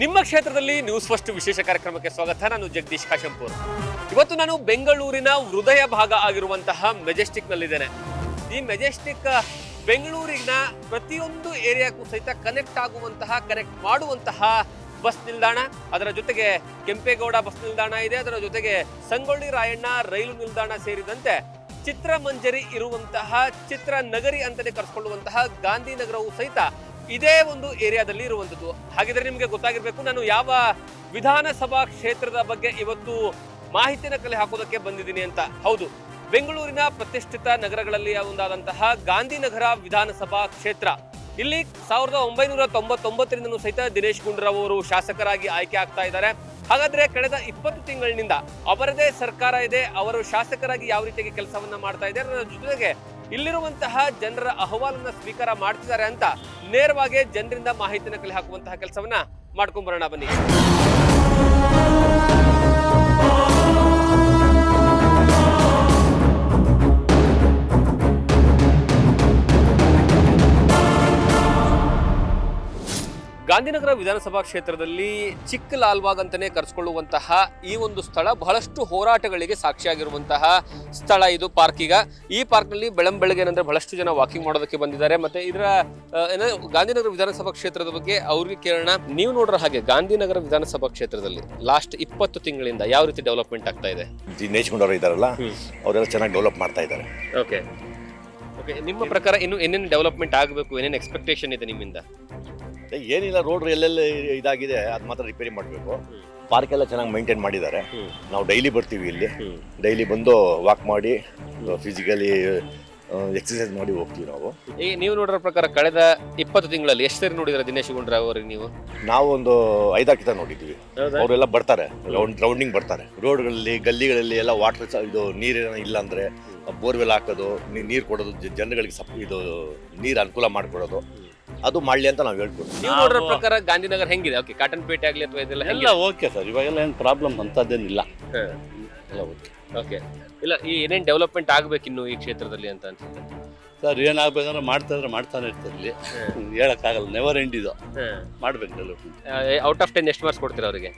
ನಿಮ್ಮ ಕ್ಷೇತ್ರದಲ್ಲಿ news first ವಿಶೇಷ ಕಾರ್ಯಕ್ರಮಕ್ಕೆ ಸ್ವಾಗತ. ನಾನು ಜಗದೀಶ್ ಕಾಶಂಪುರ್. ಇವತ್ತು ನಾನು ಬೆಂಗಳೂರಿನ ಹೃದಯ ಭಾಗ ಆಗಿರುವಂತಹ ಮೆಜೆಸ್ಟಿಕ್ ನಲ್ಲಿದ್ದೇನೆ. ಈ ಮೆಜೆಸ್ಟಿಕ್ ಬೆಂಗಳೂರಿನ ಪ್ರತಿಯೊಂದು ಏರಿಯಾಕ್ಕೂ ಸಹಿತ ಕನೆಕ್ಟ್ ಮಾಡುವಂತಹ ಬಸ್ ನಿಲ್ದಾಣ. ಅದರ ಜೊತೆಗೆ ಕೆಂಪೇಗೌಡ ಬಸ್ ನಿಲ್ದಾಣ ಇದೆ. ಅದರ ಜೊತೆಗೆ ಸಂಗೊಳ್ಳಿ ರಾಯಣ್ಣ ರೈಲು ನಿಲ್ದಾಣ ಸೇರಿದಂತೆ ಚಿತ್ರಮಂಜರಿ ಇರುವಂತಹ ಚಿತ್ರನಗರಿ ಅಂತಾನೆ ಕರೆಸಿಕೊಳ್ಳುವಂತಹ ಗಾಂಧಿನಗರವು ಸಹಿತ ಇದೇ ಒಂದು ಏರಿಯಾದಲ್ಲಿ ಇರುವಂತದ್ದು. ಹಾಗಿದ್ರೆ ನಿಮಗೆ ಗೊತ್ತಾಗಿರ್ಬೇಕು ನಾನು ಯಾವ ವಿಧಾನಸಭಾ ಕ್ಷೇತ್ರದ ಬಗ್ಗೆ ಇವತ್ತು ಮಾಹಿತಿನ ಕಲೆ ಹಾಕೋದಕ್ಕೆ ಬಂದಿದ್ದೀನಿ ಅಂತ. ಹೌದು, ಬೆಂಗಳೂರಿನ ಪ್ರತಿಷ್ಠಿತ ನಗರಗಳಲ್ಲಿ ಒಂದಾದಂತಹ ಗಾಂಧಿನಗರ ವಿಧಾನಸಭಾ ಕ್ಷೇತ್ರ. ಇಲ್ಲಿ 1999ರಿಂದಲೂ ಸಹಿತ ದಿನೇಶ್ ಗುಂಡೂರಾವ್ ಅವರು ಶಾಸಕರಾಗಿ ಆಯ್ಕೆ ಆಗ್ತಾ ಇದ್ದಾರೆ. ಹಾಗಾದ್ರೆ ಕಳೆದ 20 ತಿಂಗಳಿನಿಂದ ಅವರದೇ ಸರ್ಕಾರ ಇದೆ. ಅವರು ಶಾಸಕರಾಗಿ ಯಾವ ರೀತಿಯಾಗಿ ಕೆಲಸವನ್ನ ಮಾಡ್ತಾ ಇದ್ದಾರೆ, ಅದರ ಜೊತೆಗೆ ಇಲ್ಲಿರುವಂತಹ ಜನರ ಅಹವಾಲನ್ನ ಸ್ವೀಕಾರ ಮಾಡ್ತಿದ್ದಾರೆ ಅಂತ ನೇರವಾಗಿ ಜನರಿಂದ ಮಾಹಿತಿನ ಕಲೆ ಹಾಕುವಂತಹ ಕೆಲಸವನ್ನ ಮಾಡ್ಕೊಂಡ್ ಬರೋಣ ಬನ್ನಿ. ಗಾಂಧಿನಗರ ವಿಧಾನಸಭಾ ಕ್ಷೇತ್ರದಲ್ಲಿ ಚಿಕ್ಕ ಲಾಲ್ಬಾಗ್ ಅಂತಾನೆ ಕರೆಸಿಕೊಳ್ಳುವಂತಹ ಈ ಒಂದು ಸ್ಥಳ ಬಹಳಷ್ಟು ಹೋರಾಟಗಳಿಗೆ ಸಾಕ್ಷಿಯಾಗಿರುವಂತಹ ಸ್ಥಳ. ಇದು ಪಾರ್ಕ್. ಈಗ ಈ ಪಾರ್ಕ್ನಲ್ಲಿ ಬೆಳಂಬೆಳಗ್ಗೆ ಏನಂದ್ರೆ ಬಹಳಷ್ಟು ಜನ ವಾಕಿಂಗ್ ಮಾಡೋದಕ್ಕೆ ಬಂದಿದ್ದಾರೆ. ಮತ್ತೆ ಇದರ ಗಾಂಧಿನಗರ ವಿಧಾನಸಭಾ ಕ್ಷೇತ್ರದ ಬಗ್ಗೆ ಅವ್ರಿಗೆ ಕೇಳೋಣ. ನೀವು ನೋಡ್ರ ಹಾಗೆ ಗಾಂಧಿನಗರ ವಿಧಾನಸಭಾ ಕ್ಷೇತ್ರದಲ್ಲಿ ಲಾಸ್ಟ್ 20 ತಿಂಗಳಿಂದ ಯಾವ ರೀತಿ ಡೆವಲಪ್ಮೆಂಟ್ ಆಗ್ತಾ ಇದೆ? ದಿನೇಶ್ ಗುಂಡೂರಾವ್ ಇದಾರಲ್ಲ, ಅವರೆಲ್ಲ ಚೆನ್ನಾಗಿ ಡೆವಲಪ್ ಮಾಡ್ತಾ ಇದ್ದಾರೆ. ಓಕೆ, ನಿಮ್ಮ ಪ್ರಕಾರ ಇನ್ನು ಏನೇನು ಡೆವಲಪ್ಮೆಂಟ್ ಆಗಬೇಕು, ಏನೇನು ಎಕ್ಸ್ಪೆಕ್ಟೇಷನ್ ಇದೆ ನಿಮ್ಮಿಂದ? ಏನಿಲ್ಲ, ರೋಡ್ ಎಲ್ಲೆಲ್ಲ ಇದಾಗಿದೆ ಅದು ಮಾತ್ರ ರಿಪೇರಿ ಮಾಡಬೇಕು. ಪಾರ್ಕ್ ಎಲ್ಲ ಚೆನ್ನಾಗಿ ಮೇಂಟೈನ್ ಮಾಡಿದ್ದಾರೆ. ನಾವು ಡೈಲಿ ಬರ್ತೀವಿ ಇಲ್ಲಿ, ಡೈಲಿ ಬಂದು ವಾಕ್ ಮಾಡಿ ಫಿಸಿಕಲಿ ಎಕ್ಸರ್ಸೈಸ್ ಮಾಡಿ ಹೋಗ್ತೀವಿ ನಾವು. ನೀವು ನೋಡಿರೋ ಪ್ರಕಾರ ಕಳೆದ 20 ತಿಂಗಳಲ್ಲಿ ಎಷ್ಟು ಸರಿ ನೋಡಿದ್ರೆ ದಿನೇಶ್ ಗುಂಡೂರಾವ್ ಅವರಿಗೆ ನೀವು? ನಾವು ಒಂದು 5-6 ಕಿತ ನೋಡಿದ್ದೀವಿ. ಅವರೆಲ್ಲ ಬರ್ತಾರೆ, ರೌಂಡಿಂಗ್ ಬರ್ತಾರೆ. ರೋಡ್ಗಳಲ್ಲಿ ಗಲ್ಲಿಗಳಲ್ಲಿ ಎಲ್ಲ ವಾಟರ್ ಇದು ನೀರಿನ ಇಲ್ಲ ಅಂದ್ರೆ ಬೋರ್ವೆಲ್ ಹಾಕೋದು, ನೀರು ಕೊಡೋದು, ಜನಗಳಿಗೆ ಇದು ನೀರು ಅನುಕೂಲ ಮಾಡಿಕೊಡೋದು, ಅದು ಮಾಡಲಿ ಅಂತ ನಾವು ಹೇಳ್ಕೊಡ್ತೀವಿ. ನೀವು ನೋಡಿರೋ ಪ್ರಕಾರ ಗಾಂಧಿನಗರ ಹೆಂಗಿದೆ? ಓಕೆ, ಕಾಟನ್ ಪೇಟೆ ಆಗಲಿ ಅಥವಾ ಇದೆಲ್ಲ ಎಲ್ಲ ಓಕೆ ಸರ್, ಇವಾಗೆಲ್ಲ ಏನು ಪ್ರಾಬ್ಲಮ್ ಅಂತದ್ದೇನಿಲ್ಲ, ಎಲ್ಲ ಓಕೆ. ಓಕೆ, ಇಲ್ಲ ಈ ಏನೇನು ಡೆವಲಪ್ಮೆಂಟ್ ಆಗಬೇಕು ಇನ್ನು ಈ ಕ್ಷೇತ್ರದಲ್ಲಿ ಅಂತ ಅನ್ಸುತ್ತೆ ಸರ್? ಏನಾಗಬೇಕಂದ್ರೆ ಮಾಡ್ತಾನೆ ಇರ್ತಾರೆ ಇಲ್ಲಿ, ಹೇಳಕ್ಕಾಗಲ್ಲ. ನೆವರ್ ಎಂಡ್ ಇದು, ಮಾಡ್ಬೇಕು ಡೆವಲಪ್ಮೆಂಟ್. ಔಟ್ ಆಫ್ 10 ಎಷ್ಟು ಮಾರ್ಕ್ಸ್ ಕೊಡ್ತೀರಾ ಅವರಿಗೆ?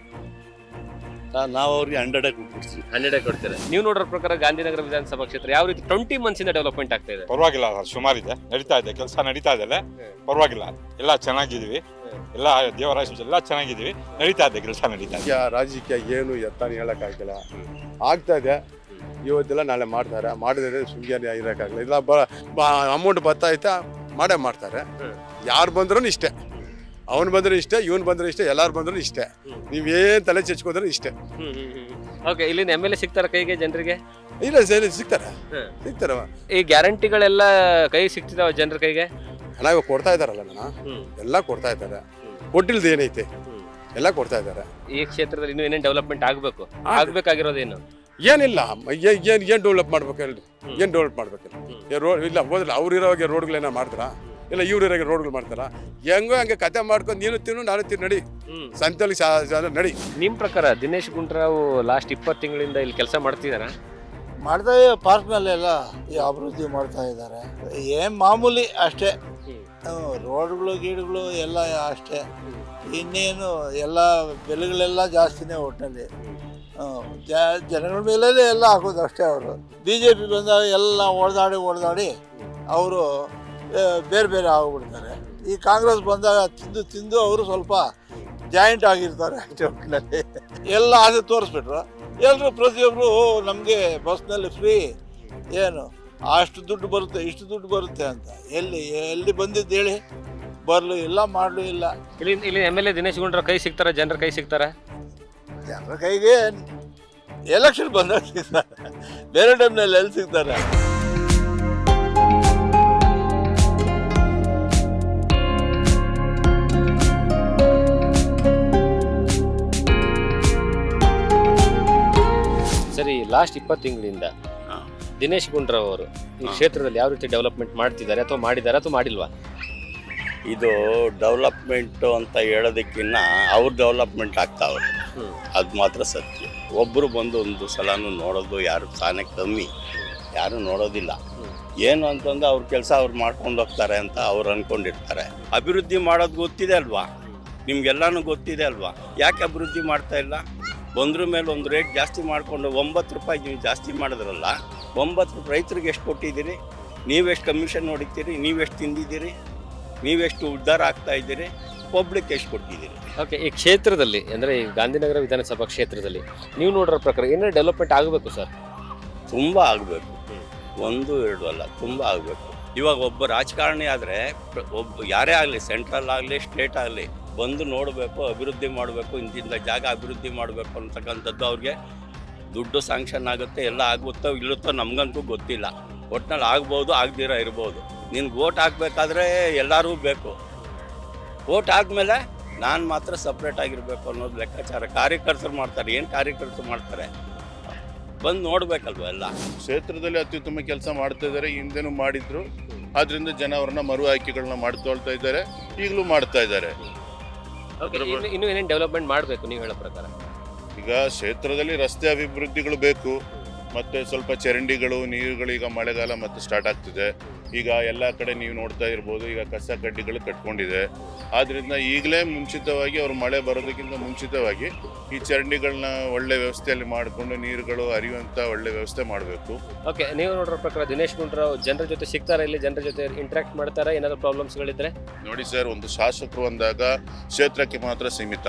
ನಾವು ಅವ್ರಿಗೆ 100 ಕೊಡ್ತೀರಾ. ನೀವು ನೋಡೋ ಪ್ರಕಾರ ಗಾಂಧಿನಗರ ವಿಧಾನಸಭಾ ಕ್ಷೇತ್ರ ಯಾವ ರೀತಿ 20 ಮಂತ್ಸ್ ಇಂದ ಡೆವಲಪ್ಮೆಂಟ್ ಆಗ್ತಾ ಇದೆ? ಪರವಾಗಿಲ್ಲ, ಸುಮಾರಿದೆ, ನಡೀತಾ ಇದೆ, ಕೆಲಸ ನಡೀತಾ ಇದೆ, ಪರವಾಗಿಲ್ಲ, ಎಲ್ಲ ಚೆನ್ನಾಗಿದೀವಿ, ಎಲ್ಲ ದೇವರ ಎಲ್ಲ ಚೆನ್ನಾಗಿದೀವಿ, ನಡೀತಾ ಇದೆ, ಕೆಲಸ ನಡೀತಾ ಇದೆ. ರಾಜಕೀಯ ಏನು ಎತ್ತಾನು ಹೇಳಕ್ಕಾಗಿಲ್ಲ, ಆಗ್ತಾ ಇದೆ. ಇವತ್ತೆಲ್ಲ ನಾಳೆ ಮಾಡ್ತಾರೆ, ಮಾಡಿದ್ರೆ ಸುಮ್ಮನೆ ಇರೋಕ್ಕಾಗಲ್ಲ. ಇಲ್ಲ ಅಮೌಂಟ್ ಬರ್ತಾಯ್ತಾ ಮಾಡೇ ಮಾಡ್ತಾರೆ. ಯಾರು ಬಂದ್ರೂ ಇಷ್ಟೇ, ಅವನು ಬಂದ್ರೆ ಇಷ್ಟೇ, ಇವನು ಬಂದ್ರೆ ಇಷ್ಟೇ, ಎಲ್ಲಾರು ಬಂದ್ರು ಇಷ್ಟೇ. ನೀವೇನ್ ತಲೆ ಚೆಚ್ಕೊಂಡ್ರೆ ಇಷ್ಟೇ. ಓಕೆ, ಇಲ್ಲಿ MLA ಸಿಗ್ತಾರ ಕೈಗೆ ಜನರಿಗೆ? ಇಲ್ಲ ಸರಿ, ಸಿಗ್ತಾರ. ಈ ಗ್ಯಾರಂಟಿಗಳೆಲ್ಲ ಕೈ ಸಿಗ್ತಿದಾವ ಜನರ ಕೈಗೆ? ಹಣ ಇವಾಗ ಕೊಡ್ತಾ ಇದಾರಲ್ಲ, ಎಲ್ಲ ಕೊಡ್ತಾ ಇದ್ದಾರೆ. ಕೊಟ್ಟಿಲ್ದ ಏನೈತೆ, ಎಲ್ಲ ಕೊಡ್ತಾ ಇದ್ದಾರೆ. ಈ ಕ್ಷೇತ್ರದಲ್ಲಿ ಇನ್ನೂ ಏನೇನು ಡೆವಲಪ್ಮೆಂಟ್ ಆಗ್ಬೇಕಾಗಿರೋದೇನು? ಏನಿಲ್ಲ, ಏನ್ ಡೆವಲಪ್ ಮಾಡ್ಬೇಕು ಹೇಳಿ? ಏನ್ ಡೆವಲಪ್ ಮಾಡ್ಬೇಕಿಲ್ಲ. ರೋಡ್ ಇಲ್ಲ ಹೋದ್ರೆ ಅವ್ರು ಇರೋವಾಗ ರೋಡ್ಗಳೇನ ಮಾಡ್ತಾರ? ಇಲ್ಲ ಇವ್ರು ಇರೋವಾಗ ರೋಡ್ಗಳು ಮಾಡ್ತಾರ? ಹೆಂಗೋ ಹಂಗೆ ಕತೆ ಮಾಡ್ಕೊಂಡು ನೀನು ತಿನ್ನು ನಾನು ತಿನ್ನು ನಡಿ, ಸಂತೆಲಿ ನಡಿ. ನಿಮ್ ಪ್ರಕಾರ ದಿನೇಶ್ ಗುಂಡೂರಾವ್ ಲಾಸ್ಟ್ 20 ತಿಂಗಳಿಂದ ಇಲ್ಲಿ ಕೆಲಸ ಮಾಡ್ತಿದಾರ? ಮಾಡ್ತಾ ಪಾರ್ಕ್ನಲ್ಲೆಲ್ಲ ಈ ಅಭಿವೃದ್ಧಿ ಮಾಡ್ತಾ ಇದ್ದಾರೆ. ಏನ್ ಮಾಮೂಲಿ ಅಷ್ಟೇ, ರೋಡ್ಗಳು ಗೀಡುಗಳು ಎಲ್ಲ ಅಷ್ಟೇ. ಇನ್ನೇನು ಎಲ್ಲ ಬೆಲೆಗಳೆಲ್ಲ ಜಾಸ್ತಿನೇ ಒಟ್ಟಲ್ಲಿ. ಜನಗಳ ಮೇಲೆ ಎಲ್ಲ ಹಾಕೋದು ಅಷ್ಟೇ. ಅವರು BJP ಬಂದಾಗ ಎಲ್ಲ ಹೊಡೆದಾಡಿ ಅವರು ಬೇರೆ ಬೇರೆ ಆಗ್ಬಿಡ್ತಾರೆ. ಈ ಕಾಂಗ್ರೆಸ್ ಬಂದಾಗ ತಿಂದು ಅವರು ಸ್ವಲ್ಪ ಜಾಯಿಂಟ್ ಆಗಿರ್ತಾರೆ ಅಷ್ಟೇ. ಒಟ್ಟಿನಲ್ಲಿ ಎಲ್ಲ ಆಸೆ ತೋರಿಸ್ಬಿಟ್ರು. ಎಲ್ಲರೂ ಪ್ರತಿಯೊಬ್ಬರು ನಮಗೆ ಬಸ್ನಲ್ಲಿ ಫ್ರೀ, ಏನು ಅಷ್ಟು ದುಡ್ಡು ಬರುತ್ತೆ, ಇಷ್ಟು ದುಡ್ಡು ಬರುತ್ತೆ ಅಂತ. ಎಲ್ಲಿ ಬಂದಿದ್ದು ಹೇಳಿ? ಬರಲು ಇಲ್ಲ, ಮಾಡಲು ಇಲ್ಲ. ಇಲ್ಲಿ MLA ದಿನೇಶ್ ಗುಂಡೂರಾವ್ ಕೈ ಸಿಗ್ತಾರ? ಜನರ ಕೈ ಸಿಗ್ತಾರ? ಜನರ ಕೈಗೆ ಎಲೆಕ್ಷನ್ ಬಂದಾಗ ಸಿಗ್ತಾರೆ, ಬೇರೆ ಟೈಮ್ನಲ್ಲಿ ಎಲ್ಲಿ ಸಿಗ್ತಾರೆ? ಸರಿ, ಲಾಸ್ಟ್ 20 ತಿಂಗಳಿಂದ ದಿನೇಶ್ ಗುಂಡೂರಾವ್ ಅವರು ಈ ಕ್ಷೇತ್ರದಲ್ಲಿ ಯಾವ ರೀತಿ ಡೆವಲಪ್ಮೆಂಟ್ ಮಾಡ್ತಿದ್ದಾರೆ ಅಥವಾ ಮಾಡಿದಾರೆ ಅಥವಾ ಮಾಡಿಲ್ವಾ? ಇದು ಡೆವಲಪ್ಮೆಂಟ್ ಅಂತ ಹೇಳೋದಕ್ಕಿಂತ ಅವ್ರು ಡೆವಲಪ್ಮೆಂಟ್ ಆಗ್ತಾವ್ರೆ, ಅದು ಮಾತ್ರ ಸತ್ಯ. ಒಬ್ಬರು ಬಂದು ಒಂದು ಸಲನೂ ನೋಡೋದು ಯಾರು ತಾನೇ ಕಮ್ಮಿ, ಯಾರು ನೋಡೋದಿಲ್ಲ. ಏನು ಅಂತಂದ್ರೆ ಅವ್ರ ಕೆಲಸ ಅವ್ರು ಮಾಡ್ಕೊಂಡು ಹೋಗ್ತಾರೆ ಅಂತ ಅವ್ರು ಅನ್ಕೊಂಡಿರ್ತಾರೆ. ಅಭಿವೃದ್ಧಿ ಮಾಡೋದು ಗೊತ್ತಿದೆ ಅಲ್ವಾ, ನಿಮ್ಗೆಲ್ಲಾನು ಗೊತ್ತಿದೆ ಅಲ್ವಾ, ಯಾಕೆ ಅಭಿವೃದ್ಧಿ ಮಾಡ್ತಾ ಇಲ್ಲ? ಒಂದ್ರ ಮೇಲೆ ಒಂದು ರೇಟ್ ಜಾಸ್ತಿ ಮಾಡಿಕೊಂಡು 9 ರೂಪಾಯಿ ನೀವು ಜಾಸ್ತಿ ಮಾಡಿದ್ರಲ್ಲ, 9 ರೂಪಾಯಿ ರೈತರಿಗೆ ಎಷ್ಟು ಕೊಟ್ಟಿದ್ದೀರಿ? ನೀವೆಷ್ಟು ಕಮಿಷನ್ ಹೊಡಿತೀರಿ? ನೀವೆಷ್ಟು ತಿಂದಿದ್ದೀರಿ? ನೀವೆಷ್ಟು ಉದ್ಧಾರ ಆಗ್ತಾ ಇದ್ದೀರಿ? ಪಬ್ಲಿಕ್ ಎಷ್ಟು ಕೊಟ್ಟಿದ್ದೀರಿ? ಓಕೆ, ಈ ಕ್ಷೇತ್ರದಲ್ಲಿ ಅಂದರೆ ಈ ಗಾಂಧಿನಗರ ವಿಧಾನಸಭಾ ಕ್ಷೇತ್ರದಲ್ಲಿ ನೀವು ನೋಡಿರೋ ಪ್ರಕಾರ ಏನಾದ್ರು ಡೆವಲಪ್ಮೆಂಟ್ ಆಗಬೇಕು ಸರ್? ತುಂಬ ಆಗಬೇಕು, 1-2 ಅಲ್ಲ, ತುಂಬ ಆಗಬೇಕು. ಇವಾಗ ಒಬ್ಬ ರಾಜಕಾರಣಿ ಆದರೆ ಯಾರೇ ಆಗಲಿ, ಸೆಂಟ್ರಲ್ ಆಗಲಿ ಸ್ಟೇಟ್ ಆಗಲಿ, ಬಂದು ನೋಡಬೇಕು, ಅಭಿವೃದ್ಧಿ ಮಾಡಬೇಕು, ಇಂತಿಂಥ ಜಾಗ ಅಭಿವೃದ್ಧಿ ಮಾಡಬೇಕು ಅಂತಕ್ಕಂಥದ್ದು ಅವ್ರಿಗೆ ದುಡ್ಡು ಸ್ಯಾಂಕ್ಷನ್ ಆಗುತ್ತೆ, ಎಲ್ಲ ಆಗುತ್ತೋ ಇರುತ್ತೋ ನಮಗಂತೂ ಗೊತ್ತಿಲ್ಲ. ಒಟ್ನಲ್ಲಿ ಆಗ್ಬೋದು, ಆಗದಿರ ಇರ್ಬೋದು. ನಿನ್ಗೆ ವೋಟ್ ಹಾಕಬೇಕಾದ್ರೆ ಎಲ್ಲರೂ ಬೇಕು. ವೋಟ್ ಆದಮೇಲೆ ನಾನು ಮಾತ್ರ ಸಪ್ರೇಟ್ ಆಗಿರಬೇಕು ಅನ್ನೋದು ಲೆಕ್ಕಾಚಾರ ಕಾರ್ಯಕರ್ತರು ಮಾಡ್ತಾರೆ. ಏನು ಕಾರ್ಯಕರ್ತರು ಮಾಡ್ತಾರೆ? ಬಂದು ನೋಡಬೇಕಲ್ವ ಎಲ್ಲ. ಕ್ಷೇತ್ರದಲ್ಲಿ ಅತ್ಯುತ್ತಮ ಕೆಲಸ ಮಾಡ್ತಾ ಇದ್ದಾರೆ, ಹಿಂದೆನೂ ಮಾಡಿದ್ರು. ಆದ್ರಿಂದ ಜನ ಅವ್ರನ್ನ ಮರು ಆಯ್ಕೆಗಳನ್ನ ಮಾಡ್ಕೊಳ್ತಾ ಇದ್ದಾರೆ, ಈಗಲೂ ಮಾಡ್ತಾ ಇದ್ದಾರೆ. ಇನ್ನು ಏನೇನು ಡೆವಲಪ್ಮೆಂಟ್ ಮಾಡಬೇಕು ನೀವು ಹೇಳೋ ಪ್ರಕಾರ? ಈಗ ಕ್ಷೇತ್ರದಲ್ಲಿ ರಸ್ತೆ ಅಭಿವೃದ್ಧಿಗಳು ಬೇಕು, ಮತ್ತು ಸ್ವಲ್ಪ ಚರಂಡಿಗಳು, ನೀರುಗಳು. ಈಗ ಮಳೆಗಾಲ ಮತ್ತು ಸ್ಟಾರ್ಟ್ ಆಗ್ತಿದೆ. ಈಗ ಎಲ್ಲ ಕಡೆ ನೀವು ನೋಡ್ತಾ ಇರ್ಬೋದು, ಈಗ ಕಸ ಕಡ್ಡಿಗಳು ಕಟ್ಕೊಂಡಿದೆ. ಆದ್ದರಿಂದ ಈಗಲೇ ಮುಂಚಿತವಾಗಿ ಅವರು ಮಳೆ ಬರೋದಕ್ಕಿಂತ ಮುಂಚಿತವಾಗಿ ಈ ಚರಂಡಿಗಳನ್ನ ಒಳ್ಳೆ ವ್ಯವಸ್ಥೆಯಲ್ಲಿ ಮಾಡಿಕೊಂಡು ನೀರುಗಳು ಹರಿಯುವಂಥ ಒಳ್ಳೆ ವ್ಯವಸ್ಥೆ ಮಾಡಬೇಕು. ಓಕೆ, ನೀವು ನೋಡಿರೋ ಪ್ರಕಾರ ದಿನೇಶ್ ಗುಂಡೂರಾವ್ ಜನರ ಜೊತೆ ಸಿಗ್ತಾರೆ, ಇಲ್ಲಿ ಜನರ ಜೊತೆ ಇಂಟ್ರಾಕ್ಟ್ ಮಾಡ್ತಾರೆ? ಏನಾದರೂ ಪ್ರಾಬ್ಲಮ್ಸ್ಗಳಿದ್ರೆ? ನೋಡಿ ಸರ್, ಒಂದು ಶಾಸಕರು ಅಂದಾಗ ಕ್ಷೇತ್ರಕ್ಕೆ ಮಾತ್ರ ಸೀಮಿತ,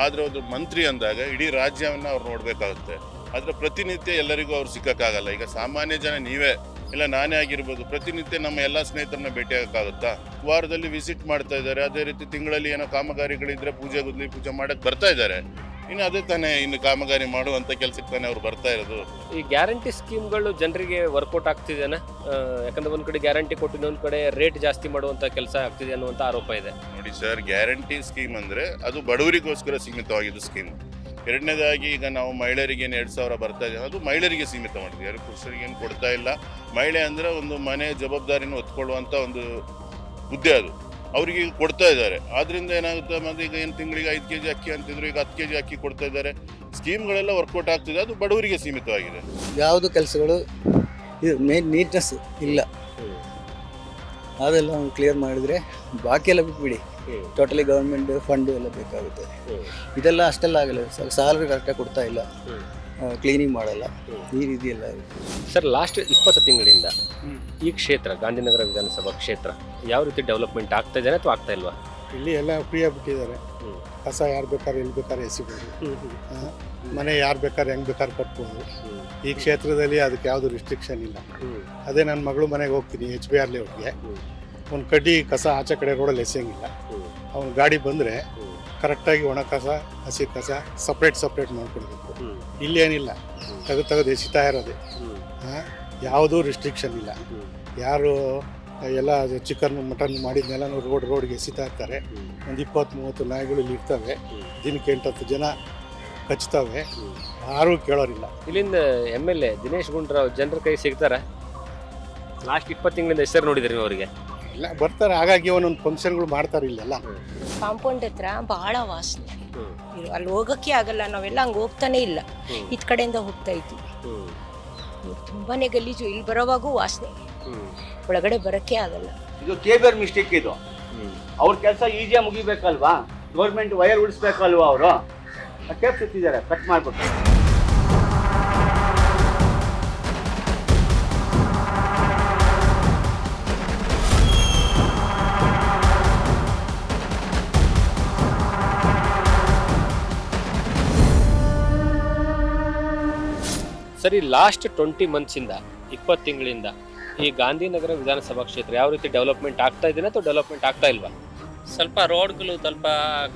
ಆದರೆ ಒಂದು ಮಂತ್ರಿ ಅಂದಾಗ ಇಡೀ ರಾಜ್ಯವನ್ನು ಅವ್ರು ನೋಡಬೇಕಾಗುತ್ತೆ. ಆದರೆ ಪ್ರತಿನಿತ್ಯ ಎಲ್ಲರಿಗೂ ಅವ್ರು ಸಿಕ್ಕೋಕ್ಕಾಗಲ್ಲ. ಈಗ ಸಾಮಾನ್ಯ ಜನ ನೀವೇ ಇಲ್ಲ ನಾನೇ ಆಗಿರ್ಬೋದು, ಪ್ರತಿನಿತ್ಯ ನಮ್ಮ ಎಲ್ಲ ಸ್ನೇಹಿತರನ್ನ ಭೇಟಿಯಾಗೋಕ್ಕಾಗುತ್ತಾ? ವಾರದಲ್ಲಿ ವಿಸಿಟ್ ಮಾಡ್ತಾ ಇದ್ದಾರೆ. ಅದೇ ರೀತಿ ತಿಂಗಳಲ್ಲಿ ಏನೋ ಕಾಮಗಾರಿಗಳಿದ್ರೆ ಪೂಜೆ ಗುದ್ಲಿ ಪೂಜೆ ಮಾಡಕ್ಕೆ ಬರ್ತಾ ಇದ್ದಾರೆ. ಇನ್ನು ಅದೇ ತಾನೇ ಇನ್ನು ಕಾಮಗಾರಿ ಮಾಡುವಂಥ ಕೆಲಸಕ್ಕೆ ತಾನೇ ಅವ್ರು ಬರ್ತಾ ಇರೋದು. ಈ ಗ್ಯಾರಂಟಿ ಸ್ಕೀಮ್ಗಳು ಜನರಿಗೆ ವರ್ಕೌಟ್ ಆಗ್ತಿದೆನಾ? ಯಾಕಂದ್ರೆ ಒಂದು ಕಡೆ ಗ್ಯಾರಂಟಿ ಕೊಟ್ಟು ಇನ್ನೊಂದು ಕಡೆ ರೇಟ್ ಜಾಸ್ತಿ ಮಾಡುವಂಥ ಕೆಲಸ ಆಗ್ತಿದೆ ಅನ್ನುವಂಥ ಆರೋಪ ಇದೆ. ನೋಡಿ ಸರ್, ಗ್ಯಾರಂಟಿ ಸ್ಕೀಮ್ ಅಂದರೆ ಅದು ಬಡವರಿಗೋಸ್ಕರ ಸೀಮಿತವಾಗಿದ್ದು ಸ್ಕೀಮ್. ಎರಡನೇದಾಗಿ ಈಗ ನಾವು ಮಹಿಳೆಯರಿಗೆ ಏನು 2,000 ಬರ್ತಾ ಇದೆ, ಅದು ಮಹಿಳೆಯರಿಗೆ ಸೀಮಿತ ಮಾಡಿದ್ವಿ, ಯಾರು ಪುರುಷರಿಗೆ ಏನು ಕೊಡ್ತಾ ಇಲ್ಲ. ಮಹಿಳೆ ಅಂದರೆ ಒಂದು ಮನೆ ಜವಾಬ್ದಾರಿನ ಹೊತ್ಕೊಳ್ಳುವಂಥ ಒಂದು ಹುದ್ದೆ, ಅದು ಅವರಿಗೆ ಕೊಡ್ತಾ ಇದ್ದಾರೆ. ಆದ್ದರಿಂದ ಏನಾಗುತ್ತೆ ಮತ್ತು ಈಗ ಏನು ತಿಂಗಳಿಗೆ 5 kg ಅಕ್ಕಿ ಅಂತಿದ್ರು, ಈಗ 10 kg ಅಕ್ಕಿ ಕೊಡ್ತಾ ಇದ್ದಾರೆ. ಸ್ಕೀಮ್ಗಳೆಲ್ಲ ವರ್ಕೌಟ್ ಆಗ್ತಿದೆ, ಅದು ಬಡವರಿಗೆ ಸೀಮಿತವಾಗಿದೆ. ಯಾವುದು ಕೆಲಸಗಳು ಇದು ಮೇನ್ ನೀಟ್ನೆಸ್ ಇಲ್ಲ, ಅದೆಲ್ಲ ಕ್ಲಿಯರ್ ಮಾಡಿದರೆ ಬಾಕಿ ಎಲ್ಲ ಬಿಟ್ಬಿಡಿ. ಟೋಟಲಿ ಗೌರ್ಮೆಂಟ್ ಫಂಡು ಎಲ್ಲ ಬೇಕಾಗುತ್ತೆ. ಇದೆಲ್ಲ ಅಷ್ಟೆಲ್ಲ ಆಗಲ್ಲ. ಸ್ಯಾಲರಿ ಕರೆಕ್ಟಾಗಿ ಕೊಡ್ತಾ ಇಲ್ಲ, ಕ್ಲೀನಿಂಗ್ ಮಾಡಲ್ಲ, ಈ ರೀತಿ ಎಲ್ಲ ಸರ್. ಲಾಸ್ಟ್ 20 ತಿಂಗಳಿಂದ ಈ ಕ್ಷೇತ್ರ ಗಾಂಧಿನಗರ ವಿಧಾನಸಭಾ ಕ್ಷೇತ್ರ ಯಾವ ರೀತಿ ಡೆವಲಪ್ಮೆಂಟ್ ಆಗ್ತಾ ಇದೆ ಅಥವಾ ಆಗ್ತಾ ಇಲ್ವಾ? ಇಲ್ಲಿ ಎಲ್ಲ ಫ್ರೀ ಆಗಿಬಿಟ್ಟಿದ್ದಾರೆ. ಕಸ ಯಾರು ಬೇಕಾದ್ರೆ ಎಲ್ಲಿ ಬೇಕಾದ್ರೆ ಎಸಿಬೋದು, ಮನೆ ಯಾರು ಬೇಕಾದ್ರೆ ಹೆಂಗೆ ಬೇಕಾದ್ರೆ ಕಟ್ಬೋದು. ಈ ಕ್ಷೇತ್ರದಲ್ಲಿ ಅದಕ್ಕೆ ಯಾವುದು ರಿಸ್ಟ್ರಿಕ್ಷನ್ ಇಲ್ಲ. ಅದೇ ನನ್ನ ಮಗಳು ಮನೆಗೆ ಹೋಗ್ತೀನಿ HBR ಲೇಔಟ್ಗೆ, ಒಂದು ಕಡ್ಡಿ ಕಸ ಆಚೆ ಕಡೆ ರೋಡಲ್ಲಿ ಎಸೆಯಂಗಿಲ್ಲ. ಅವ್ನು ಗಾಡಿ ಬಂದರೆ ಕರೆಕ್ಟಾಗಿ ಒಣ ಕಸ ಹಸಿ ಕಸ ಸಪ್ರೇಟ್ ಮಾಡ್ಕೊಡ್ಬೇಕು. ಇಲ್ಲೇನಿಲ್ಲ, ತೆಗೆದು ಎಸಿತಾ ಇರೋದೆ. ಯಾವುದೂ ರಿಸ್ಟ್ರಿಕ್ಷನ್ ಇಲ್ಲ. ಯಾರು ಎಲ್ಲ ಚಿಕನ್ ಮಟನ್ ಮಾಡಿದ್ನೆಲ್ಲ ರೋಡ್ಗೆ ಎಸಿತಾ ಇರ್ತಾರೆ. ಒಂದು 20-30 ನಾಯಿಗಳು ಇಲ್ಲಿ ಇರ್ತವೆ. ದಿನಕ್ಕೆ 8-10 ಜನ ಕಚ್ತವೆ, ಯಾರೂ ಕೇಳೋರಿಲ್ಲ. ಇಲ್ಲಿಂದ MLA ದಿನೇಶ್ ಗುಂಡೂರಾವ್ ಜನರ ಕೈ ಸಿಗ್ತಾರೆ? ಲಾಸ್ಟ್ 20 ತಿಂಗಳಿಂದ ಹೆಸರು ನೋಡಿದ್ರಿ ಅವರಿಗೆ? ಇಲ್ಲ, ಬರ್ತಾರೆ. ಹಾಗಾಗಿ ಒಂದೊಂದು ಫಂಕ್ಷನ್ಗಳು ಮಾಡ್ತಾರೆ ಇಲ್ಲೆಲ್ಲ. ಕಾಂಪೌಂಡ್ ಹತ್ರ ಬಹಳ ವಾಸನೆ, ಅಲ್ಲಿ ಹೋಗಕ್ಕೆ ಆಗಲ್ಲ. ನಾವೆಲ್ಲ ಹಂಗೆ ಹೋಗ್ತಾನೆ ಇಲ್ಲ, ಇದ್ ಕಡೆಯಿಂದ ಹೋಗ್ತಾ ಇದ್ವಿ. ತುಂಬಾನೇ ಗಲೀಜು. ಇಲ್ಲಿ ಬರೋವಾಗೂ ವಾಸನೆ, ಒಳಗಡೆ ಬರಕ್ಕೆ ಆಗಲ್ಲ. ಇದು ಕೇಬರ್ ಮಿಸ್ಟೇಕ್. ಇದು ಅವ್ರ ಕೆಲಸ ಈಸಿಯಾಗಿ ಮುಗಿಬೇಕಲ್ವಾ? Government wire ಉಳಿಸ್ಬೇಕಲ್ವಾ? ಅವರು ಟೇಪ್ ಸುತ್ತಿದ್ದಾರೆ, ಕಟ್ ಮಾಡ್ಬಿಟ್ಟು. ಸರಿ, ಲಾಸ್ಟ್ 20 ಮಂತ್ಸಿಂದ 20 ತಿಂಗಳಿಂದ ಈ ಗಾಂಧಿನಗರ ವಿಧಾನಸಭಾ ಕ್ಷೇತ್ರ ಯಾವ ರೀತಿ ಡೆವಲಪ್ಮೆಂಟ್ ಆಗ್ತಾ ಇದೆ ಅಥವಾ ಡೆವಲಪ್ಮೆಂಟ್ ಆಗ್ತಾ ಇಲ್ವಾ? ಸ್ವಲ್ಪ ರೋಡ್ಗಳು ಸ್ವಲ್ಪ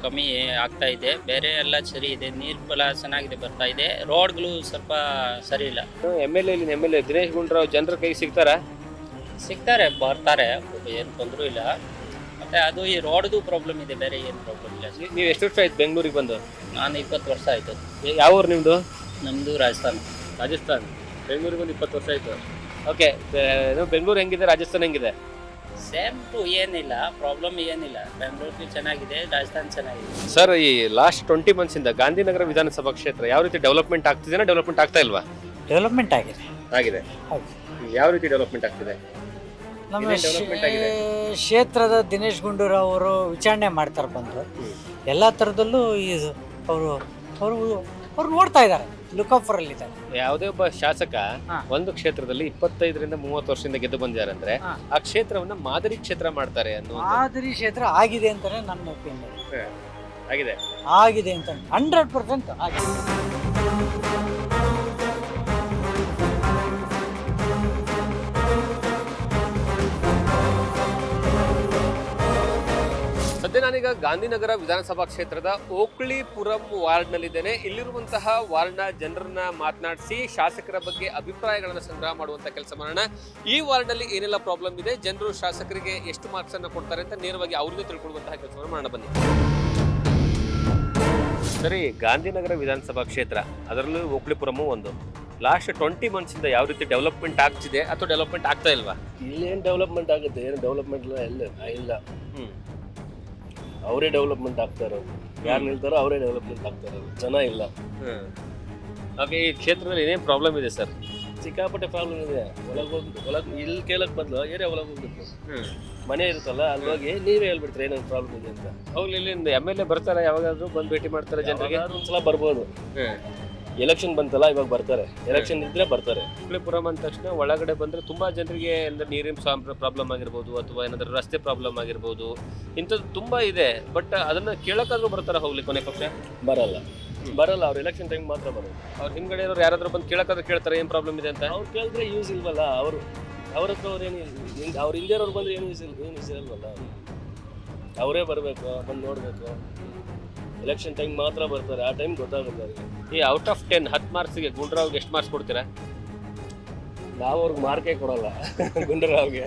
ಕಮ್ಮಿ ಆಗ್ತಾ ಇದೆ, ಬೇರೆ ಎಲ್ಲ ಸರಿ ಇದೆ. ನೀರು ಚೆನ್ನಾಗಿದೆ ಬರ್ತಾ ಇದೆ, ರೋಡ್ಗಳು ಸ್ವಲ್ಪ ಸರಿ ಇಲ್ಲ. MLA ದಿನೇಶ್ ಗುಂಡೂರಾವ್ ಜನರ ಕೈ ಸಿಗ್ತಾರೆ, ಬರ್ತಾರೆ, ಏನು ತೊಂದರೆ ಇಲ್ಲ. ಮತ್ತೆ ಅದು ಈ ರೋಡ್ದು ಪ್ರಾಬ್ಲಮ್ ಇದೆ, ಬೇರೆ ಏನು ಪ್ರಾಬ್ಲಮ್ ಇಲ್ಲ. ನೀವು ಎಷ್ಟು ವರ್ಷ ಆಯ್ತು ಬೆಂಗಳೂರಿಗೆ ಬಂದು? ನಾನು 20 ವರ್ಷ ಆಯ್ತು. ಯಾವ ಊರು ನಿಮ್ಮದು? ನಮ್ಮದು ರಾಜಸ್ಥಾನ್. ಬೆಂಗಳೂರಿಗೆ ಬಂದು 20 ವರ್ಷ ಆಯ್ತು. ಓಕೆ, ಬೆಂಗಳೂರು ಹೆಂಗಿದೆ, ರಾಜಸ್ಥಾನ್ ಹೆಂಗಿದೆ? ಸೇಮ್ ಟು, ಏನಿಲ್ಲ ಪ್ರಾಬ್ಲಮ್, ಏನಿಲ್ಲ. ಬೆಂಗಳೂರು ಚೆನ್ನಾಗಿದೆ, ರಾಜಸ್ಥಾನ್ ಚೆನ್ನಾಗಿದೆ. ಸರ್, ಈ ಲಾಸ್ಟ್ 20 ಮಂತ್ಸಿಂದ ಗಾಂಧಿನಗರ ವಿಧಾನಸಭಾ ಕ್ಷೇತ್ರ ಯಾವ ರೀತಿ ಡೆವಲಪ್ಮೆಂಟ್ ಆಗ್ತಿದೆ, ಡೆವಲಪ್ಮೆಂಟ್ ಆಗ್ತಾ ಇಲ್ವಾ? ಡೆವಲಪ್ಮೆಂಟ್ ಆಗಿದೆ. ಯಾವ ರೀತಿ ಡೆವಲಪ್ಮೆಂಟ್ ಆಗ್ತಿದೆ? ನಮ್ಮ ಕ್ಷೇತ್ರದ ದಿನೇಶ್ ಗುಂಡೂರಾವ್ ಅವರು ವಿಚಾರಣೆ ಮಾಡ್ತಾರೆ ಬಂದು. ಎಲ್ಲ ಥರದಲ್ಲೂ ಅವರು ಅವರು ಅವ್ರು ನೋಡ್ತಾ ಇದ್ದಾರೆ, ಲುಕಫರ್ ಇದ್ದಾರೆ. ಯಾವುದೇ ಒಬ್ಬ ಶಾಸಕ ಒಂದು ಕ್ಷೇತ್ರದಲ್ಲಿ 25ರಿಂದ 30 ವರ್ಷದಿಂದ ಗೆದ್ದು ಬಂದಿದ್ದಾರೆ ಅಂದ್ರೆ ಆ ಕ್ಷೇತ್ರವನ್ನ ಮಾದರಿ ಕ್ಷೇತ್ರ ಮಾಡ್ತಾರೆ ಅನ್ನೋ ಮಾದರಿ ಕ್ಷೇತ್ರ ಆಗಿದೆ ಅಂತಾನೆ ನನ್ನ ಒಪಿನಿಯನ್. ಆಗಿದೆ ಅಂತ 100% ಆಗಿದೆ. ಸದ್ಯ ನಾನೀಗ ಗಾಂಧಿನಗರ ವಿಧಾನಸಭಾ ಕ್ಷೇತ್ರದ ಓಕ್ಳಿಪುರಂ ವಾರ್ಡ್ನಲ್ಲಿದ್ದೇನೆ. ಇಲ್ಲಿರುವಂತಹ ವಾರ್ಡ್ನ ಜನರನ್ನ ಮಾತನಾಡಿಸಿ ಶಾಸಕರ ಬಗ್ಗೆ ಅಭಿಪ್ರಾಯಗಳನ್ನು ಸಂಗ್ರಹ ಮಾಡುವಂತ ಕೆಲಸ ಮಾಡೋಣ. ಈ ವಾರ್ಡ್ನಲ್ಲಿ ಏನೆಲ್ಲ ಪ್ರಾಬ್ಲಮ್ ಇದೆ, ಜನರು ಶಾಸಕರಿಗೆ ಎಷ್ಟು ಮಾರ್ಕ್ಸ್ ಅನ್ನು ಕೊಡ್ತಾರೆ ಅಂತ ನೇರವಾಗಿ ಅವ್ರಿಗೆ ತಿಳ್ಕೊಳ್ಳುವಂತಹ ಕೆಲಸವನ್ನು ಮಾಡೋಣ ಬನ್ನಿ. ಸರಿ, ಗಾಂಧಿನಗರ ವಿಧಾನಸಭಾ ಕ್ಷೇತ್ರ, ಅದರಲ್ಲೂ ಓಕ್ಳಿಪುರಮು ಒಂದು. ಲಾಸ್ಟ್ 20 months ಇಂದ ಯಾವ ರೀತಿ ಡೆವಲಪ್ಮೆಂಟ್ ಆಗ್ತಿದೆ ಅಥವಾ ಡೆವಲಪ್ಮೆಂಟ್ ಆಗ್ತಾ ಇಲ್ವಾ? ಇಲ್ಲೇನು ಡೆವಲಪ್ಮೆಂಟ್ ಆಗುತ್ತೆ? ಏನು ಡೆವಲಪ್ಮೆಂಟ್ ಇಲ್ಲ. ಅವರೇ ಡೆವಲಪ್ಮೆಂಟ್ ಆಗ್ತಾ ಇರೋದು. ಯಾರು ನಿಲ್ತಾರೋ ಅವರೇ ಡೆವಲಪ್ಮೆಂಟ್ ಆಗ್ತಾ ಇರೋದು. ಜನ ಇಲ್ಲ. ಹಾಗೆ ಈ ಕ್ಷೇತ್ರದಲ್ಲಿ ಏನೇನು ಪ್ರಾಬ್ಲಮ್ ಇದೆ ಸರ್? ಸಿಕ್ಕಾಪಟ್ಟೆ ಪ್ರಾಬ್ಲಮ್ ಇದೆ. ಒಳಗೆ ಇಲ್ಲಿ ಕೇಳಕ್ ಬದಲು ಏರಿಯಾ ಒಳಗೆ ಹೋಗ್ಬೇಕು. ಮನೆ ಇರುತ್ತಲ್ಲ, ಅಲ್ಲಿ ಹೋಗಿ ನೀವೇ ಹೇಳ್ಬಿಡ್ತೀರಿ ಏನೇನು ಪ್ರಾಬ್ಲಮ್ ಇದೆ ಅಂತ. ಅವ್ರು ಇಲ್ಲಿಂದ MLA ಬರ್ತಾರೆ, ಯಾವಾಗಾದ್ರೂ ಬಂದು ಭೇಟಿ ಮಾಡ್ತಾರೆ ಜನರಿಗೆ? ಒಂದ್ಸಲ ಬರ್ಬೋದು. ಎಲೆಕ್ಷನ್ ಬಂತಲ್ಲ, ಇವಾಗ ಬರ್ತಾರೆ. ಎಲೆಕ್ಷನ್ ಇದ್ರೆ ಬರ್ತಾರೆ. ಓಕ್ಳಿಪುರಂ ಅಂದ ತಕ್ಷಣ ಒಳಗಡೆ ಬಂದ್ರೆ ತುಂಬಾ ಜನರಿಗೆ ಅಂದ್ರೆ ನೀರಿನ ಪ್ರಾಬ್ಲಮ್ ಆಗಿರ್ಬೋದು, ಅಥವಾ ಏನಾದ್ರೂ ರಸ್ತೆ ಪ್ರಾಬ್ಲಮ್ ಆಗಿರ್ಬೋದು, ಇಂಥದ್ದು ತುಂಬಾ ಇದೆ. ಬಟ್ ಅದನ್ನ ಕೇಳಕ್ಕಾದ್ರೂ ಬರ್ತಾರ ಹೋಗ್ಲಿ? ಕೊನೆ ಪಕ್ಷ ಬರಲ್ಲ. ಅವ್ರು ಎಲೆಕ್ಷನ್ ಟೈಮ್ ಮಾತ್ರ ಬರೋದು. ಅವ್ರ ಹಿಂದ್ಗಡೆ ಇರೋರು ಯಾರಾದ್ರೂ ಬಂದು ಕೇಳಕ್ಕಾದ್ರೂ ಕೇಳ್ತಾರೆ ಏನ್ ಪ್ರಾಬ್ಲಮ್ ಇದೆ ಅಂತ? ಅವ್ರು ಕೇಳಿದ್ರೆ ಯೂಸ್ ಇಲ್ವಲ್ಲ. ಅವ್ರ ಹತ್ರ ಅವ್ರೇನು ಅವ್ರ ಹಿಂದಿಯವ್ರು ಬಂದ್ರೆ ಏನು ಯೂಸ್ ಇರಲ್ವಲ್ಲ. ಅವರೇ ಬರಬೇಕು, ಬಂದು ನೋಡ್ಬೇಕು. ಎಲೆಕ್ಷನ್ ಟೈಮ್ ಮಾತ್ರ ಬರ್ತಾರೆ. ಆ ಟೈಮ್ ಗೊತ್ತಾಗುತ್ತೆ ಅವ್ರಿಗೆ. ಈ ಔಟ್ ಆಫ್ 10 ಮಾರ್ಕ್ಸ್ಗೆ ಗುಂಡ್ರಾವ್ಗೆ ಎಷ್ಟು ಮಾರ್ಕ್ಸ್ ಕೊಡ್ತೀರಾ? ನಾವು ಅವ್ರಿಗೆ ಮಾರ್ಕೇ ಕೊಡಲ್ಲ. ಗುಂಡರಾವ್ಗೆ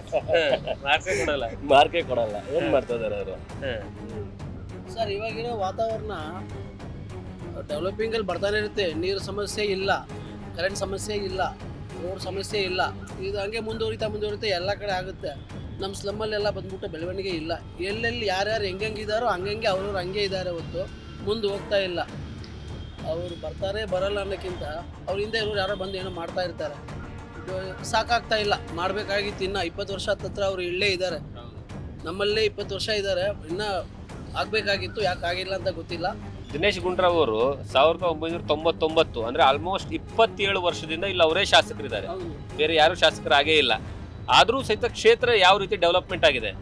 ಮಾರ್ಕೇ ಕೊಡಲ್ಲ. ಏನ್ ಮಾಡ್ತಾ ಇದಾರೆ ಅವರು? ಸರ್, ಇವಾಗಿರೋ ವಾತಾವರಣ ಡೆವಲಪಿಂಗಲ್ಲಿ ಬರ್ತಾನೆ ಇರುತ್ತೆ. ನೀರು ಸಮಸ್ಯೆ ಇಲ್ಲ, ಕರೆಂಟ್ ಸಮಸ್ಯೆ ಇಲ್ಲ, ರೋಡ್ ಸಮಸ್ಯೆ ಇಲ್ಲ. ಇದು ಹಂಗೆ ಮುಂದುವರಿತಾ ಎಲ್ಲ ಕಡೆ ಆಗುತ್ತೆ. ನಮ್ಮ ಸ್ಲಮ್ಮಲ್ಲೆಲ್ಲ ಬಂದ್ಬಿಟ್ಟು ಬೆಳವಣಿಗೆ ಇಲ್ಲ. ಎಲ್ಲೆಲ್ಲಿ ಯಾರ್ಯಾರು ಹೆಂಗಿದ್ದಾರೋ ಹಂಗೆ ಅವ್ರವ್ರು ಹಂಗೆ ಇದ್ದಾರೆ ಹೊತ್ತು ಮುಂದೆ ಹೋಗ್ತಾ ಇಲ್ಲ. ಅವರು ಬರ್ತಾರೆ ಬರಲ್ಲ ಅನ್ನೋಕ್ಕಿಂತ ಅವ್ರ ಹಿಂದೆ ಇರೋರು ಯಾರೋ ಬಂದು ಏನೋ ಮಾಡ್ತಾ ಇರ್ತಾರೆ. ಇದು ಸಾಕಾಗ್ತಾ ಇಲ್ಲ. ಮಾಡಬೇಕಾಗಿತ್ತು. ಇನ್ನು 20 ವರ್ಷ ಹತ್ತಿರ ಅವ್ರು ಇಲ್ಲೇ ಇದ್ದಾರೆ. ನಮ್ಮಲ್ಲೇ 20 ವರ್ಷ ಇದ್ದಾರೆ. ಇನ್ನೂ ಆಗಬೇಕಾಗಿತ್ತು, ಯಾಕೆ ಆಗಿಲ್ಲ ಅಂತ ಗೊತ್ತಿಲ್ಲ. ದಿನೇಶ್ ಗುಂಡ್ರಾವ್ ಅವರು 1999 ಅಂದ್ರೆ ಆಲ್ಮೋಸ್ಟ್ 27 ವರ್ಷದಿಂದ ಇಲ್ಲಿ ಅವರೇ ಶಾಸಕರಿದ್ದಾರೆ. ಬೇರೆ ಯಾರು ಶಾಸಕರಾಗೇ ಇಲ್ಲ. ಆದ್ರೂ ಸಹಿತ ಕ್ಷೇತ್ರ ಯಾವ ರೀತಿ ಡೆವಲಪ್ಮೆಂಟ್ ಆಗಿದೆ?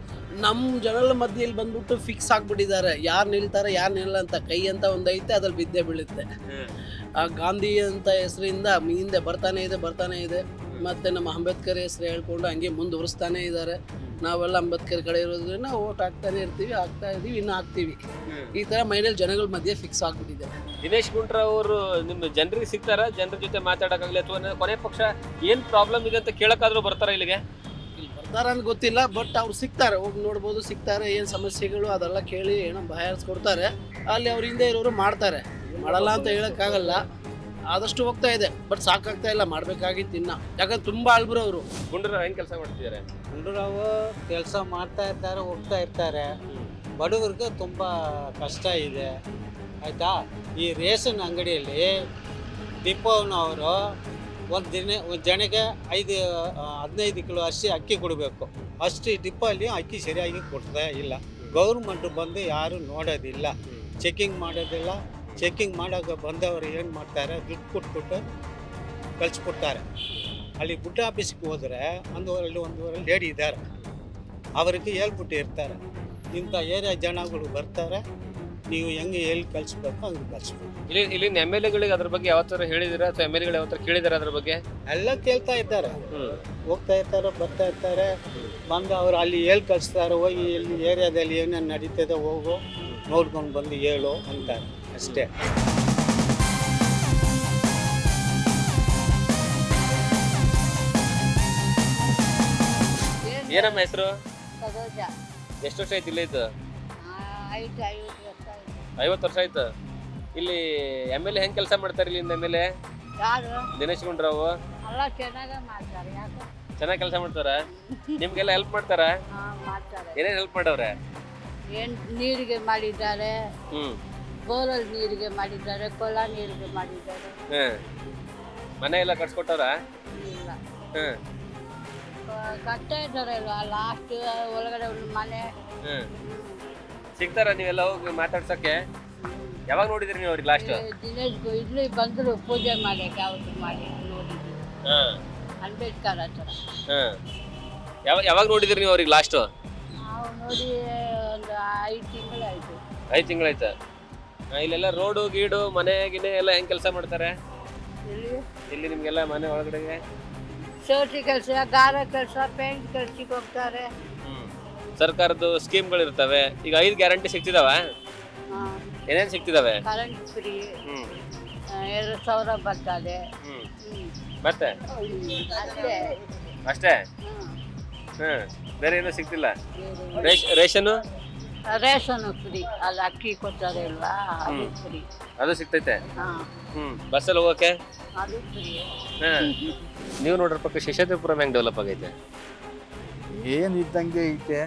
ನಮ್ಮ ಜನರ ಮಧ್ಯೆಯಲ್ಲಿ ಬಂದ್ಬಿಟ್ಟು ಫಿಕ್ಸ್ ಆಗ್ಬಿಟ್ಟಿದ್ದಾರೆ. ಯಾರು ನಿಲ್ತಾರೆ ಯಾರು ನಿಲ್ಲ ಅಂತ. ಕೈ ಅಂತ ಒಂದು ಐತೆ, ಅದ್ರಲ್ಲಿ ಬಿದ್ದೇ ಬೀಳುತ್ತೆ. ಆ ಗಾಂಧಿ ಅಂತ ಹೆಸರಿಂದ ಹಿಂದೆ ಬರ್ತಾನೆ ಇದೆ. ಮತ್ತೆ ನಮ್ಮ ಅಂಬೇಡ್ಕರ್ ಹೆಸರು ಹೇಳ್ಕೊಂಡು ಹಂಗೆ ಮುಂದುವರಿಸ್ತಾನೆ ಇದ್ದಾರೆ. ನಾವೆಲ್ಲ ಅಂಬೇಡ್ಕರ್ ಕಡೆ ಇರೋದ್ರಿಂದ ಓಟ್ ಹಾಕ್ತಾನೆ ಇರ್ತೀವಿ, ಆಗ್ತಾ ಇದೀವಿ, ಇನ್ನೂ ಆಗ್ತೀವಿ. ಈ ಥರ ಮೈನಲ್ಲಿ ಜನಗಳ ಮಧ್ಯೆ ಫಿಕ್ಸ್ ಆಗ್ಬಿಟ್ಟಿದೆ. ದಿನೇಶ್ ಗುಂಡ್ರಾವ್ ಅವರು ನಿಮ್ಮ ಜನರಿಗೆ ಸಿಗ್ತಾರ? ಜನರ ಜೊತೆ ಮಾತಾಡೋಕ್ಕಾಗಲಿ ಅಥವಾ ಕೊನೆ ಪಕ್ಷ ಏನು ಪ್ರಾಬ್ಲಮ್ ಇದೆ ಅಂತ ಕೇಳೋಕ್ಕಾದ್ರೂ ಬರ್ತಾರ ಇಲ್ಲಿಗೆ? ಬರ್ತಾರ ಅಂತ ಗೊತ್ತಿಲ್ಲ, ಬಟ್ ಅವ್ರು ಸಿಗ್ತಾರೆ. ಹೋಗಿ ನೋಡ್ಬೋದು, ಸಿಗ್ತಾರೆ. ಏನು ಸಮಸ್ಯೆಗಳು ಅದೆಲ್ಲ ಕೇಳಿ ಏನೋ ಬಗೆಹರಿಸ್ಕೊಡ್ತಾರೆ. ಅಲ್ಲಿ ಅವ್ರ ಹಿಂದೆ ಇರೋರು ಮಾಡ್ತಾರೆ. ಮಾಡಲ್ಲ ಅಂತ ಹೇಳೋಕ್ಕಾಗಲ್ಲ. ಆದಷ್ಟು ಹೋಗ್ತಾ ಇದೆ, ಬಟ್ ಸಾಕಾಗ್ತಾ ಇಲ್ಲ. ಮಾಡಬೇಕಾಗಿತ್ತು ಇನ್ನ. ಯಾಕಂದ್ರೆ ತುಂಬ ಅಲ್ಬ್ರು ಅವರು. ಗುಂಡೂರಾವ್ ಹೆಂಗೆ ಕೆಲಸ ಮಾಡ್ತಿದ್ದಾರೆ? ಗುಂಡೂರಾವ್ ಕೆಲಸ ಮಾಡ್ತಾ ಇರ್ತಾರೆ, ಹೋಗ್ತಾ ಇರ್ತಾರೆ. ಬಡವರಿಗೆ ತುಂಬ ಕಷ್ಟ ಇದೆ, ಆಯಿತಾ. ಈ ರೇಷನ್ ಅಂಗಡಿಯಲ್ಲಿ ಡಿಪೋನವರು ಒಂದು ಜನಕ್ಕೆ 15 ಕಿಲೋ ಅಕ್ಕಿ ಕೊಡಬೇಕು. ಅಷ್ಟು ಡಿಪ್ಪಲ್ಲಿ ಅಕ್ಕಿ ಸರಿಯಾಗಿ ಕೊಡ್ತಾ ಇಲ್ಲ. ಗೌರ್ಮೆಂಟ್ ಬಂದು ಯಾರು ನೋಡೋದಿಲ್ಲ, ಚೆಕಿಂಗ್ ಮಾಡೋದಿಲ್ಲ. ಚೆಕಿಂಗ್ ಮಾಡೋಕೆ ಬಂದವರು ಏನು ಮಾಡ್ತಾರೆ, ದುಡ್ಡು ಕೊಟ್ಬಿಟ್ಟು ಕಳಿಸ್ಕೊಡ್ತಾರೆ. ಅಲ್ಲಿ ಗುಡ್ಡ ಆಫೀಸ್ಗೆ ಹೋದರೆ ಒಂದೂವರೆ ಲೇಡಿ ಇದ್ದಾರೆ. ಅವರಿಗೆ ಹೇಳ್ಬಿಟ್ಟು ಇರ್ತಾರೆ, ಇಂಥ ಏರಿಯಾ ಜನಗಳು ಬರ್ತಾರೆ, ನೀವು ಹೆಂಗೆ ಎಲ್ಲಿ ಕಳಿಸ್ಬೇಕು ಹಂಗೆ ಕಳಿಸ್ಬೇಕು. ಇಲ್ಲಿನ MLAಗಳಿಗೆ ಅದ್ರ ಬಗ್ಗೆ ಯಾವತ್ತಾರು ಹೇಳಿದಿರಾ ಅಥವಾ MLAಗಳು ಯಾವತ್ತಾರು ಕೇಳಿದಾರೆ ಅದ್ರ ಬಗ್ಗೆ? ಎಲ್ಲ ಕೇಳ್ತಾ ಇದ್ದಾರೆ. ಹೋಗ್ತಾ ಇರ್ತಾರೆ, ಬರ್ತಾ ಇರ್ತಾರೆ. ಬಂದು ಅವ್ರು ಅಲ್ಲಿ ಹೇಳಿ ಕಳಿಸ್ತಾರೆ, ಹೋಗಿ ಎಲ್ಲಿ ಏರಿಯಾದಲ್ಲಿ ಏನೇನು ನಡೀತದೆ ಹೋಗು ನೋಡ್ಕೊಂಡು ಬಂದು ಹೇಳು ಅಂತಾರೆ ಅಷ್ಟೇ. ಏನಮ್ಮ ಹೆಸರು? ಎಷ್ಟು ವರ್ಷ ಆಯ್ತು ಇಲ್ಲೇ ಇದ್ದು? 50 ವರ್ಷ ಆಯ್ತು. ಇಲ್ಲಿ MLA ಹೆಂಗ್ ಕೆಲಸ ಮಾಡ್ತಾರೆ? ಇಲ್ಲಿಂದ MLA ದಿನೇಶ್ ಗುಂಡ್ರಾವ್ ಚೆನ್ನಾಗಿ ಕೆಲಸ ಮಾಡ್ತಾರ? ನಿಮ್ಗೆಲ್ಲ ಹೆಲ್ಪ್ ಮಾಡ್ತಾರ? ಏನೇನ್ ಹೆಲ್ಪ್ ಮಾಡವ್ರೆ? ನೀರಿಗೆ ಮಾಡಿದ್ದಾರೆ, ಬೋರ್ವೆಲ್ ನೀರಿಗೆ ಮಾಡಿದ್ದಾರೆ, ಕೊಳ ನೀರಿಗೆ ಮಾಡಿದ್ದಾರೆ. ಮನೆ ಎಲ್ಲ ಕಟ್ಸ್ಕೊಟ್ಟವ್ರ? ಇಲ್ಲ, ಕಟ್ತಾ ಇದ್ದಾರೆ. ಲಾಸ್ಟ್ ಒಳಗಡೆ ಒಂದು ಮನೆ ಸಿಗ್ತಾರ ನೀವೆಲ್ಲ ಹೋಗಿ ಮಾತಾಡ್ಸಕ್ಕೆ? ಯಾವಾಗ ನೋಡಿದ್ರಿ ನೀವು ಅವ್ರಿಗೆ ಲಾಸ್ಟ್? ದಿನೇಶ್ ಇಲ್ಲಿ ಬಂದ್ರು ಪೂಜೆ ಮಾಡಕ್ಕೆ ಅವ್ರು ಮಾಡಿ ನೋಡಿದ್ವಿ. ಅಂಬೇಡ್ಕರ್ ಹತ್ರ. ಯಾವಾಗ ನೋಡಿದ್ರಿ ನೀವು ಅವ್ರಿಗೆ ಲಾಸ್ಟ್? ನಾವು ನೋಡಿ ಒಂದು 5 ತಿಂಗಳಾಯ್ತು. 5 ತಿಂಗಳಾಯ್ತಾ? ಇಲ್ಲೆಲ್ಲ ರೋಡು ಗೀಡು ಮನೆ ಗಿನೆ ಎಲ್ಲ ಹೆಂಗ್ ಕೆಲಸ ಮಾಡ್ತಾರೆ ಇಲ್ಲಿ ನಿಮ್ಗೆಲ್ಲ ಮನೆ ಒಳಗಡೆಗೆ? ಶೋಟಿ ಕೆಲಸ, ಗಾರ ಕೆಲಸ, ಪೇಂಟ್ ಕೆಲಸಕ್ಕೆ ಹೋಗ್ತಾರೆ. ಸರ್ಕಾರದ ಸ್ಕೀಮ್ಗಳು ಇರ್ತವೆ. ಈಗ 5 ಗ್ಯಾರಂಟಿ ಸಿಗ್ತಿದಾವ? ಏನೇನ್ ಸಿಗ್ತಿದಾವೆ? ಕರೆಂಟ್ ಫ್ರೀ, 2,000 ಬರ್ತದೆ. ಮತ್ತೆ ಅಷ್ಟೇ? ಬೇರೆ ಏನು ಸಿಗ್ತಿಲ್ಲ? ರೇಷನ್ ಫ್ರೀ, ಅಲ್ಲಿ ಅಕ್ಕಿ ಕೊಡ್ತಾರೆ ಅಲ್ವಾ, ಅದು ಫ್ರೀ. ಅದು ಸಿಗ್ತೈತೆ? ಬಸ್ಸಲ್ಲಿ ಹೋಗಕ್ಕೆ ಅದು ಫ್ರೀ. ನೀವು ನೋಡ್ರ ಪಕ್ಕ ಶೇಷಾದ್ರಿಪುರಂ ಹೆಂಗ್ ಡೆವಲಪ್ ಆಗೈತೆ? ಏನು ಇದ್ದಂಗೆ ಐತೆ.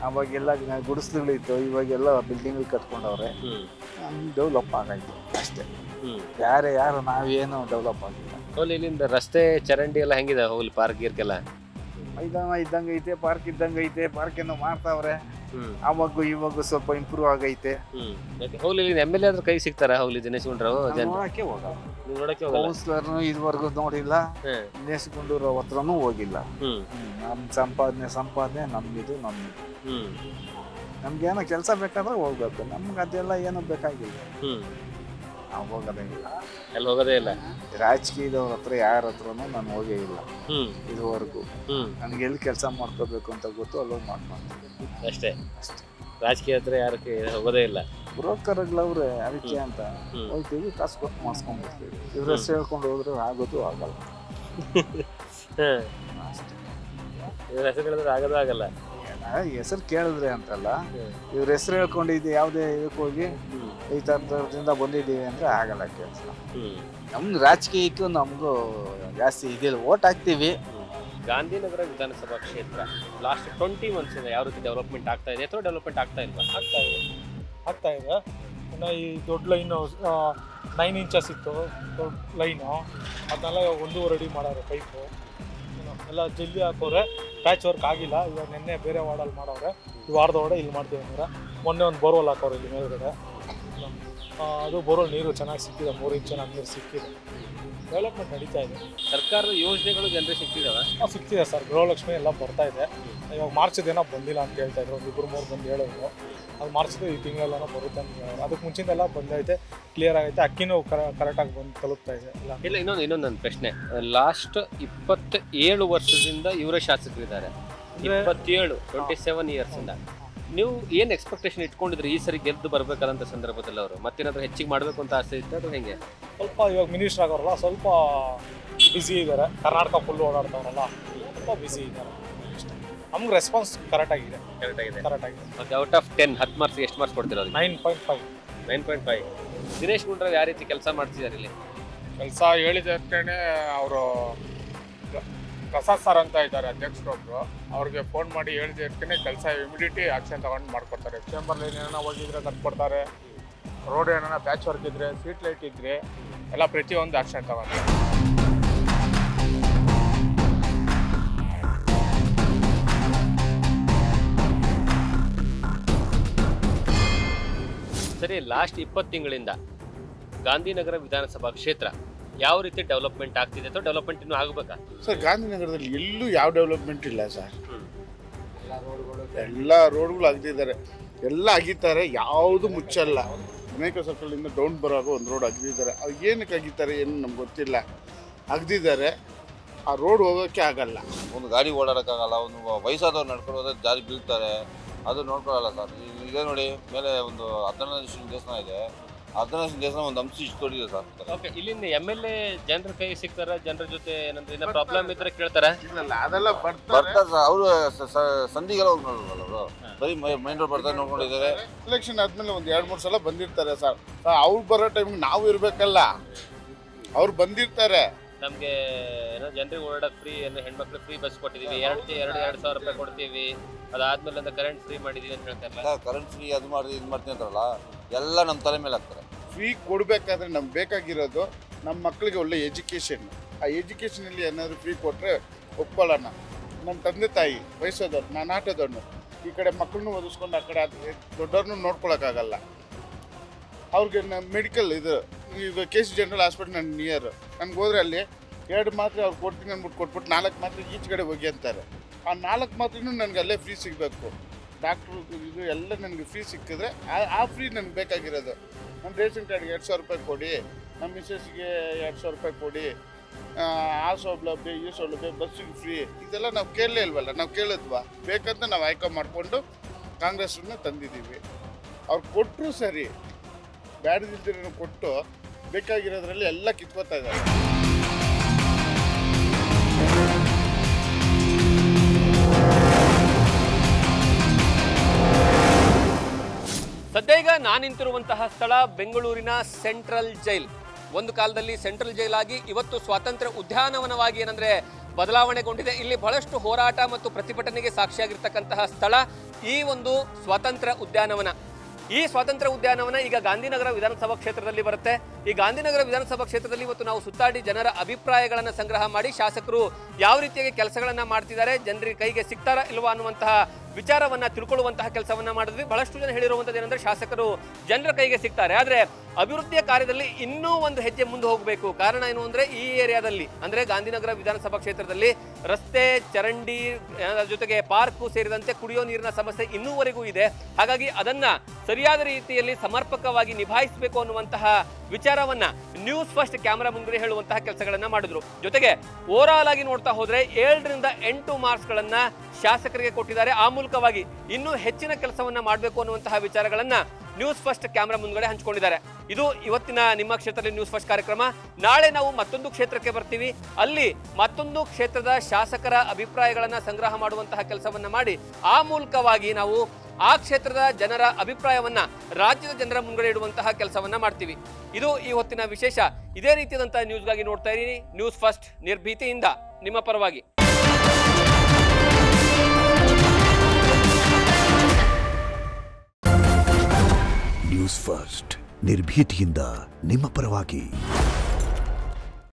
ಅವಾಗೆಲ್ಲ ಗುಡಿಸ್ಲುಗಳಿತ್ತು, ಇವಾಗೆಲ್ಲ ಬಿಲ್ಡಿಂಗ್ ಕಟ್ಕೊಂಡವ್ರೆ. ಡೆವಲಪ್ ಆಗೈತೆ ಅಷ್ಟೇ. ಯಾರು ನಾವೇನು ಡೆವಲಪ್ ಆಗಿಲ್ಲ. ಹೋಗ್ಲಿ ಇಲ್ಲಿಂದ ರಸ್ತೆ ಚರಂಡಿ ಎಲ್ಲ ಹೆಂಗಿದೆ? ಹೋಗ್ಲಿ ಪಾರ್ಕ್ ಗೀರ್ಕೆಲ್ಲ ಮೈದಾನ ಇದ್ದಂಗೆ ಐತೆ, ಪಾರ್ಕ್ ಇದ್ದಂಗೆ ಐತೆ. ಪಾರ್ಕ್ ಏನೋ ಮಾಡ್ತಾವ್ರೆ, ಅವಾಗೂ ಇವಾಗ ಸ್ವಲ್ಪ ಇಂಪ್ರೂವ್ ಆಗೈತೆ. ಹೋಗ್ಲಿ ಇಲ್ಲಿ MLA ಆದ್ರೂ ಕೈ ಸಿಗ್ತಾರ? ಹೋಗ್ಲಿ ದಿನೇಶ್ ಗುಂಡೂರಾವ್ ನೋಡಕ್ಕೆ ಹೋಗಲ್ಲ. ಕೌನ್ಸಿಲರ್ ಇದುವರೆಗೂ ನೋಡಿಲ್ಲ. ದಿನೇಶ್ ಗುಂಡೂರಾವ್ ಹತ್ರನೂ ಹೋಗಿಲ್ಲ. ನಮ್ಮ ಸಂಪಾದನೆ ನಮ್ಗಿದು. ನಮ್ಗೇನೋ ಕೆಲಸ ಬೇಕಾದ್ರೆ ಹೋಗ್ಬೇಕು. ನಮ್ಗೆ ಅದೆಲ್ಲ ಏನೂ ಬೇಕಾಗಿಲ್ಲ. ನಾವು ಹೋಗೋದೇ ಇಲ್ಲ. ಅಲ್ಲಿ ಹೋಗೋದೇ ಇಲ್ಲ. ರಾಜಕೀಯದವ್ರ ಹತ್ರ ಯಾರ ಹತ್ರನೂ ನಾನು ಹೋಗೇ ಇಲ್ಲ ಇದುವರೆಗೂ. ನನಗೆ ಎಲ್ಲಿ ಕೆಲಸ ಮಾಡ್ಕೋಬೇಕು ಅಂತ ಗೊತ್ತು, ಅಲ್ಲೂ ಮಾಡ್ಕೊಂತೀನಿ ಅಷ್ಟೇ. ರಾಜಕೀಯ ಹತ್ರ ಯಾರು ಹೋಗೋದೇ ಇಲ್ಲ. ಬ್ರೋಕರ್ಗಳವ್ರೆ ಅದಕ್ಕೆ ಅಂತ ಹೋಗ್ತೀವಿ, ಕಾಸು ಕೊಟ್ಟು ಮಾಡಿಸ್ಕೊಂಡ್ಬಿಡ್ತೀವಿ. ಇವ್ರ ಹೆಸರು ಹೇಳ್ಕೊಂಡು ಹೋದ್ರೆ ಆಗೋದು ಆಗಲ್ಲ. ಇವ್ರ ಹೆಸರು ಹೇಳಿದ್ರೆ ಆಗೋದು ಆಗಲ್ಲ. ಹೆಸರು ಕೇಳಿದ್ರೆ ಅಂತಲ್ಲ, ಇವ್ರ ಹೆಸರು ಹೇಳ್ಕೊಂಡಿದ್ದು ಯಾವುದೇ ಇದಕ್ಕೆ ಹೋಗಿ ಈ ಥರದಿಂದ ಬಂದಿದ್ದೀವಿ ಅಂದರೆ ಆಗಲ್ಲ ಕೆಲಸ. ನಮ್ಗೆ ರಾಜಕೀಯಕ್ಕೂ ನಮಗೂ ಜಾಸ್ತಿ ಇದಿಲ್ಲ. ಓಟ್ ಹಾಕ್ತೀವಿ. ಗಾಂಧಿನಗರ ವಿಧಾನಸಭಾ ಕ್ಷೇತ್ರ ಲಾಸ್ಟ್ 20 months ಯಾವ ರೀತಿ ಡೆವಲಪ್ಮೆಂಟ್ ಆಗ್ತಾ ಇದೆ ಅಥವಾ ಡೆವಲಪ್ಮೆಂಟ್ ಆಗ್ತಾ ಇಲ್ವಾ? ಆಗ್ತಾ ಇದೆ. ಇನ್ನು ಈ ದೊಡ್ಡ ಲೈನು 9 inches ಇತ್ತು, ದೊಡ್ಡ ಲೈನು, ಅದನ್ನೆಲ್ಲ 1.5 ಅಡಿ ಮಾಡೋರು ಪೈಪು. ಎಲ್ಲ ಜಲ್ದಿ ಹಾಕೋರೆ, ಪ್ಯಾಚ್ ವರ್ಕ್ ಆಗಿಲ್ಲ. ಇವಾಗ ನಿನ್ನೆ ಬೇರೆ ವಾರ್ಡಲ್ಲಿ ಮಾಡೋರೆ, ಈ ವಾರದೊಳಗಡೆ ಇಲ್ಲಿ ಮಾಡ್ತೀವಿ ಅಂದ್ರೆ. ಮೊನ್ನೆ ಒಂದು ಬೋರ್ವೆಲ್ ಹಾಕೋರು ಇಲ್ಲಿ ಮೇಲ್ಗಡೆ. ಅದು ಬೋರ್ವೆಲ್ ನೀರು ಚೆನ್ನಾಗಿ ಸಿಕ್ಕಿದೆ, 3 ಇಂಚ್ ನೀರು ಸಿಕ್ಕಿದೆ. ಡೆವಲಪ್ಮೆಂಟ್ ನಡೀತಾ ಇದೆ. ಸರ್ಕಾರದ ಯೋಜನೆಗಳು ಜನರಿಗೆ ಸಿಗ್ತಿದಾವ? ಸಿಗ್ತಿದೆ ಸರ್. ಗೃಹಲಕ್ಷ್ಮಿ ಎಲ್ಲ ಬರ್ತಾ ಇದೆ. ಇವಾಗ ಮಾರ್ಚ್ದೇನೋ ಬಂದಿಲ್ಲ ಅಂತ ಹೇಳ್ತಾ ಇದ್ರು, 1-2-3 ಬಂದು ಹೇಳಿದ್ರು. ಅದು ಮಾರ್ಚ್ದು ಈ ತಿಂಗಳೆಲ್ಲನೋ ಬರುತ್ತೆ ಅಂತ ಹೇಳಿದ್ರು. ಅದಕ್ಕೆ ಮುಂಚಿಂದೆಲ್ಲ ಬಂದೈತೆ, ಕ್ಲಿಯರ್ ಆಗೈತೆ. ಅಕ್ಕಿನೂ ಕರೆಕ್ಟಾಗಿ ಬಂದು ತಲುಪ್ತಾ ಇದೆ. ಇಲ್ಲ ಇನ್ನೊಂದು ನನ್ನ ಪ್ರಶ್ನೆ, ಲಾಸ್ಟ್ 27 ವರ್ಷದಿಂದ ಇವರೇ ಶಾಸಕರಿದ್ದಾರೆ. 27 years ಇಂದ ನೀವು ಏನು ಎಕ್ಸ್ಪೆಕ್ಟೇಷನ್ ಇಟ್ಕೊಂಡಿದ್ರಿ ಈ ಸರಿ ಗೆದ್ದು ಬರಬೇಕಾದಂಥ ಸಂದರ್ಭದಲ್ಲಿ? ಅವರು ಮತ್ತೇನಾದ್ರೂ ಹೆಚ್ಚಿಗೆ ಮಾಡಬೇಕು ಅಂತ ಆಸೆ ಇತ್ತು ಅದು ಹೆಂಗೆ? ಸ್ವಲ್ಪ ಇವಾಗ ಮಿನಿಸ್ಟರ್ ಆಗೋರಲ್ಲ, ಸ್ವಲ್ಪ ಬ್ಯುಸಿ ಇದ್ದಾರೆ. ಕರ್ನಾಟಕ ಫುಲ್ ಓಡಾಡ್ತಾವ್ರಲ್ಲ, ಸ್ವಲ್ಪ ಬ್ಯುಸಿ ಇದ್ದಾರೆ. ನಮ್ಗೆ ರೆಸ್ಪಾನ್ಸ್ ಕರೆಕ್ಟಾಗಿದೆ. ಓಕೆ, ಔಟ್ ಆಫ್ 10 10 ಮಾರ್ಕ್ಸ್ ಎಷ್ಟು ಮಾರ್ಕ್ಸ್ ಕೊಡ್ತಿರೋದು? 9.5. ದಿನೇಶ್ ಗುಂಡೂರಾವ್ ಯಾವ ರೀತಿ ಕೆಲಸ ಮಾಡ್ತಿದ್ದಾರೆ ಇಲ್ಲಿ? ಕೆಲಸ ಹೇಳಿದಷ್ಟೇ ಅವರು ಪ್ರಸಾದ್ ಸರ್ ಅಂತ ಇದ್ದಾರೆ ಅಧ್ಯಕ್ಷರೊಬ್ರು, ಅವ್ರಿಗೆ ಫೋನ್ ಮಾಡಿ ಹೇಳಿದಷ್ಟೇ ಕೆಲಸ ಇಮಿಡಿಯೇಟ್ಲಿ ಆಕ್ಷನ್ ತಗೊಂಡು ಮಾಡ್ಕೊಡ್ತಾರೆ. ಚೇಂಬರ್ ಲೈನ್ ಏನೋ ಹೋಗಿದ್ರೆ ಕಟ್ಕೊಡ್ತಾರೆ, ರೋಡ್ ಏನೋ ಪ್ಯಾಚ್ ವರ್ಕ್ ಇದ್ರೆ, ಸ್ಟ್ರೀಟ್ ಲೈಟ್ ಇದ್ರೆ ಎಲ್ಲ ಪ್ರತಿಯೊಂದು ಆಕ್ಷನ್ ತಗೊಂತಾರೆ. ಸರಿ, ಲಾಸ್ಟ್ 20 ತಿಂಗಳಿಂದ ಗಾಂಧಿನಗರ ವಿಧಾನಸಭಾ ಕ್ಷೇತ್ರ ಯಾವ ರೀತಿ ಡೆವಲಪ್ಮೆಂಟ್ ಆಗ್ತಿದೆ ಅಥವಾ ಡೆವಲಪ್ಮೆಂಟ್ ಇನ್ನೂ ಆಗಬೇಕಾ? ಸರ್, ಗಾಂಧಿನಗರದಲ್ಲಿ ಎಲ್ಲೂ ಯಾವ ಡೆವಲಪ್ಮೆಂಟ್ ಇಲ್ಲ ಸರ್. ಎಲ್ಲ ರೋಡ್ಗಳು ಅಗ್ದಿದ್ದಾರೆ, ಎಲ್ಲ ಅಗಿತಾರೆ, ಯಾವುದು ಮುಚ್ಚಲ್ಲ. ಅನೇಕ ಸರ್ಕಲಿಂದ ಡೌನ್ ಬರೋದು ಒಂದು ರೋಡ್ ಅಗ್ದಿದ್ದಾರೆ. ಅದು ಏನಕ್ಕೆ ಅಗಿತಾರೆ ಏನು ನಮ್ಗೆ ಗೊತ್ತಿಲ್ಲ. ಅಗ್ದಿದ್ದಾರೆ, ಆ ರೋಡ್ ಹೋಗೋಕ್ಕೆ ಆಗಲ್ಲ. ಒಂದು ಗಾಡಿ ಓಡಾಡೋಕ್ಕಾಗಲ್ಲ. ಒಂದು ವಯಸ್ಸಾದವ್ರು ನಡ್ಕೊಂಡು ಹೋದ್ರೆ ಜಾರಿ ಬೀಳ್ತಾರೆ, ಅದು ನೋಡ್ಕೊಳ್ಳಲ್ಲ ಸರ್. ಈಗ ನೋಡಿ, ಮೇಲೆ ಒಂದು 15 ದೇವಸ್ಥಾನ ಇದೆ, 15 ದೇವಸ್ಥಾನ ಒಂದು ಅಂಶ ಇಷ್ಟು ತೊಡಿದೆ ಸರ್. ಓಕೆ, ಇಲ್ಲಿಂದ MLA ಜನರ ಕೈ ಸಿಗ್ತಾರ? ಜನರ ಜೊತೆ ಏನಂದ್ರೆ ಪ್ರಾಬ್ಲಮ್ ಇದ್ರೆ ಕೇಳ್ತಾರ? ಅದೆಲ್ಲ ಬರ್ತಾರೆ ಸರ್. ಅವರು ಸಂಧಿಗೆಲ್ಲ ಹೋಗಿ ನೋಡಲ್ಲ, ಅವರು ಬರೀ ಮೈನ್ ರೋಡ್ ಬರ್ತಾರೆ, ನೋಡ್ಕೊಂಡಿದ್ದಾರೆ. ಎಲೆಕ್ಷನ್ ಆದ್ಮೇಲೆ ಒಂದು 2-3 ಸಲ ಬಂದಿರ್ತಾರೆ ಸರ್. ಅವ್ರು ಬರೋ ಟೈಮಿಗೆ ನಾವು ಇರಬೇಕಲ್ಲ, ಅವ್ರು ಬಂದಿರ್ತಾರೆ. ನಮಗೆ ಏನೋ ಜನರಿಗೆ ಓಡಾಡಕ್ಕೆ ಫ್ರೀ, ಹೆಣ್ಮಕ್ಳು ಫ್ರೀ ಬಸ್ ಕೊಟ್ಟಿದ್ದೀವಿ, 2,000 ರೂಪಾಯಿ ಕೊಡ್ತೀವಿ, ಅದಾದ್ಮೇಲೆ ಅಂತ ಕರೆಂಟ್ ಫ್ರೀ ಮಾಡಿದೀವಿ ಅಂತ ಹೇಳ್ತಾರಲ್ಲ. ಕರೆಂಟ್ ಫ್ರೀ ಅದು ಮಾಡ್ತೀವಿ ಇದು ಮಾಡ್ತೀವಿ ಅಂತಾರಲ್ಲ, ಎಲ್ಲ ನಮ್ಮ ತಲೆ ಮೇಲೆ ಹಾಕ್ತಾರೆ. ಫ್ರೀ ಕೊಡಬೇಕಾದ್ರೆ ನಮ್ಗೆ ಬೇಕಾಗಿರೋದು ನಮ್ಮ ಮಕ್ಕಳಿಗೆ ಒಳ್ಳೆ ಎಜುಕೇಷನ್. ಆ ಎಜುಕೇಷನಲ್ಲಿ ಏನಾದರೂ ಫ್ರೀ ಕೊಟ್ಟರೆ ಒಪ್ಕೊಳ್ಳೋಣ. ನಮ್ಮ ತಂದೆ ತಾಯಿ ವಯಸ್ಸಾದವ್ರು, ನಾನು ಆಟೋದವ್ನು, ಈ ಕಡೆ ಮಕ್ಕಳನ್ನೂ ಓದಿಸ್ಕೊಂಡು ಆ ಕಡೆ ದೊಡ್ಡವ್ರನ್ನೂ ನೋಡ್ಕೊಳಕ್ಕಾಗಲ್ಲ. ಅವ್ರಿಗೆ ಮೆಡಿಕಲ್ ಇದು ಈಗ KC ಜನರಲ್ ಹಾಸ್ಪಿಟಲ್ ನನ್ನ ನಿಯರ್, ನನಗೆ ಹೋದ್ರೆ ಅಲ್ಲಿ 2 ಮಾತ್ರೆ ಅವ್ರು ಕೊಡ್ತೀನಿ ಅಂದ್ಬಿಟ್ಟು ಕೊಟ್ಬಿಟ್ಟು 4 ಮಾತ್ರೆ ಈಚೆ ಕಡೆ ಹೋಗಿ ಅಂತಾರೆ. ಆ 4 ಮಾತ್ರೆನೂ ನನಗೆ ಅಲ್ಲೇ ಫ್ರೀ ಸಿಗಬೇಕು. ಡಾಕ್ಟ್ರು ಇದು ಎಲ್ಲ ನನಗೆ ಫ್ರೀ ಸಿಕ್ಕಿದ್ರೆ ಆ ಫ್ರೀ ನನಗೆ ಬೇಕಾಗಿರೋದು. ನಮ್ಮ ರೇಷನ್ ಕಾರ್ಡ್ಗೆ 2,000 ರೂಪಾಯಿ ಕೊಡಿ, ನಮ್ಮ ಮಿಸ್ಸಸ್ಗೆ 2,000 ರೂಪಾಯಿ ಕೊಡಿ, ಆ ಸೌಲಭ್ಯ ಈ ಸೌಲಭ್ಯ, ಬಸ್ಸಿಗೆ ಫ್ರೀ, ಇದೆಲ್ಲ ನಾವು ಕೇಳಲೇ ಇಲ್ವಲ್ಲ. ನಾವು ಕೇಳಿದ್ವಾ? ಬೇಕಂತ ನಾವು ಆಯ್ಕೆ ಮಾಡಿಕೊಂಡು ಕಾಂಗ್ರೆಸ್ಸನ್ನ ತಂದಿದ್ದೀವಿ. ಅವ್ರು ಕೊಟ್ಟರು ಸರಿ, ಬ್ಯಾಡದಿಲ್ದಿರೋ ಕೊಟ್ಟು ಬೇಕಾಗಿರೋದ್ರಲ್ಲಿ ಎಲ್ಲ ಕಿತ್ಕೋತಾ ಇದ್ದಾರೆ. ಸದ್ಯ ಈಗ ನಾನು ನಿಂತಿರುವಂತಹ ಸ್ಥಳ ಬೆಂಗಳೂರಿನ ಸೆಂಟ್ರಲ್ ಜೈಲ್. ಒಂದು ಕಾಲದಲ್ಲಿ ಸೆಂಟ್ರಲ್ ಜೈಲ್ ಆಗಿ ಇವತ್ತು ಸ್ವಾತಂತ್ರ್ಯ ಉದ್ಯಾನವನವಾಗಿ ಏನಂದ್ರೆ ಬದಲಾವಣೆಗೊಂಡಿದೆ. ಇಲ್ಲಿ ಬಹಳಷ್ಟು ಹೋರಾಟ ಮತ್ತು ಪ್ರತಿಭಟನೆಗೆ ಸಾಕ್ಷಿಯಾಗಿರ್ತಕ್ಕಂತಹ ಸ್ಥಳ ಈ ಒಂದು ಸ್ವಾತಂತ್ರ್ಯ ಉದ್ಯಾನವನ. ಈ ಸ್ವಾತಂತ್ರ್ಯ ಉದ್ಯಾನವನ ಈಗ ಗಾಂಧಿನಗರ ವಿಧಾನಸಭಾ ಕ್ಷೇತ್ರದಲ್ಲಿ ಬರುತ್ತೆ. ಈ ಗಾಂಧಿನಗರ ವಿಧಾನಸಭಾ ಕ್ಷೇತ್ರದಲ್ಲಿ ಇವತ್ತು ನಾವು ಸುತ್ತಾಡಿ ಜನರ ಅಭಿಪ್ರಾಯಗಳನ್ನು ಸಂಗ್ರಹ ಮಾಡಿ ಶಾಸಕರು ಯಾವ ರೀತಿಯಾಗಿ ಕೆಲಸಗಳನ್ನ ಮಾಡ್ತಿದ್ದಾರೆ, ಜನರಿಗೆ ಕೈಗೆ ಸಿಗ್ತಾರಾ ಇಲ್ವಾ ಅನ್ನುವಂತಹ ವಿಚಾರವನ್ನ ತಿಳ್ಕೊಳ್ಳುವಂತಹ ಕೆಲಸವನ್ನ ಮಾಡಿದ್ವಿ. ಬಹಳಷ್ಟು ಜನ ಹೇಳಿರುವಂಥದ್ದು ಏನಂದ್ರೆ ಶಾಸಕರು ಜನರ ಕೈಗೆ ಸಿಗ್ತಾರೆ, ಆದರೆ ಅಭಿವೃದ್ಧಿಯ ಕಾರ್ಯದಲ್ಲಿ ಇನ್ನೂ ಒಂದು ಹೆಜ್ಜೆ ಮುಂದೆ ಹೋಗಬೇಕು. ಕಾರಣ ಏನು ಅಂದ್ರೆ ಈ ಏರಿಯಾದಲ್ಲಿ ಅಂದ್ರೆ ಗಾಂಧಿನಗರ ವಿಧಾನಸಭಾ ಕ್ಷೇತ್ರದಲ್ಲಿ ರಸ್ತೆ, ಚರಂಡಿ ಜೊತೆಗೆ ಪಾರ್ಕು ಸೇರಿದಂತೆ ಕುಡಿಯೋ ನೀರಿನ ಸಮಸ್ಯೆ ಇನ್ನೂವರೆಗೂ ಇದೆ. ಹಾಗಾಗಿ ಅದನ್ನ ಸರಿಯಾದ ರೀತಿಯಲ್ಲಿ ಸಮರ್ಪಕವಾಗಿ ನಿಭಾಯಿಸಬೇಕು ಅನ್ನುವಂತಹ ವಿಚಾರವನ್ನ ನ್ಯೂಸ್ ಫಸ್ಟ್ ಕ್ಯಾಮೆರಾ ಮುಂದೆ ಹೇಳುವಂತಹ ಕೆಲಸಗಳನ್ನ ಮಾಡಿದ್ರು. ಜೊತೆಗೆ ಓವರಾಲ್ ಆಗಿ ನೋಡ್ತಾ ಹೋದ್ರೆ 7 ರಿಂದ 8 ಮಾರ್ಕ್ಸ್ ಗಳನ್ನ ಶಾಸಕರಿಗೆ ಕೊಟ್ಟಿದ್ದಾರೆ. ಆ ಮೂಲಕವಾಗಿ ಇನ್ನೂ ಹೆಚ್ಚಿನ ಕೆಲಸವನ್ನ ಮಾಡಬೇಕು ಅನ್ನುವಂತಹ ವಿಚಾರಗಳನ್ನ ನ್ಯೂಸ್ ಫಸ್ಟ್ ಕ್ಯಾಮೆರಾ ಮುಂದ್ಗಡೆ ಹಂಚಿಕೊಂಡಿದ್ದಾರೆ. ಇದು ಇವತ್ತಿನ ನಿಮ್ಮ ಕ್ಷೇತ್ರದಲ್ಲಿ ನ್ಯೂಸ್ ಫಸ್ಟ್ ಕಾರ್ಯಕ್ರಮ. ನಾಳೆ ನಾವು ಮತ್ತೊಂದು ಕ್ಷೇತ್ರಕ್ಕೆ ಬರ್ತೀವಿ. ಅಲ್ಲಿ ಮತ್ತೊಂದು ಕ್ಷೇತ್ರದ ಶಾಸಕರ ಅಭಿಪ್ರಾಯಗಳನ್ನ ಸಂಗ್ರಹ ಮಾಡುವಂತಹ ಕೆಲಸವನ್ನ ಮಾಡಿ ಆ ಮೂಲಕವಾಗಿ ನಾವು ಆ ಕ್ಷೇತ್ರದ ಜನರ ಅಭಿಪ್ರಾಯವನ್ನ ರಾಜ್ಯದ ಜನರ ಮುಂಗಡೆ ಇಡುವಂತಹ ಕೆಲಸವನ್ನ ಮಾಡ್ತೀವಿ. ಇದು ಈ ಹೊತ್ತಿನ ವಿಶೇಷ. ಇದೇ ರೀತಿಯಾದಂತಹ ನ್ಯೂಸ್ಗಾಗಿ ನೋಡ್ತಾ ಇರಿ ನ್ಯೂಸ್ ಫಸ್ಟ್, ನಿರ್ಭೀತಿಯಿಂದ ನಿಮ್ಮ ಪರವಾಗಿ. ನ್ಯೂಸ್ ಫಸ್ಟ್, ನಿರ್ಭೀತಿಯಿಂದ ನಿಮ್ಮ ಪರವಾಗಿ.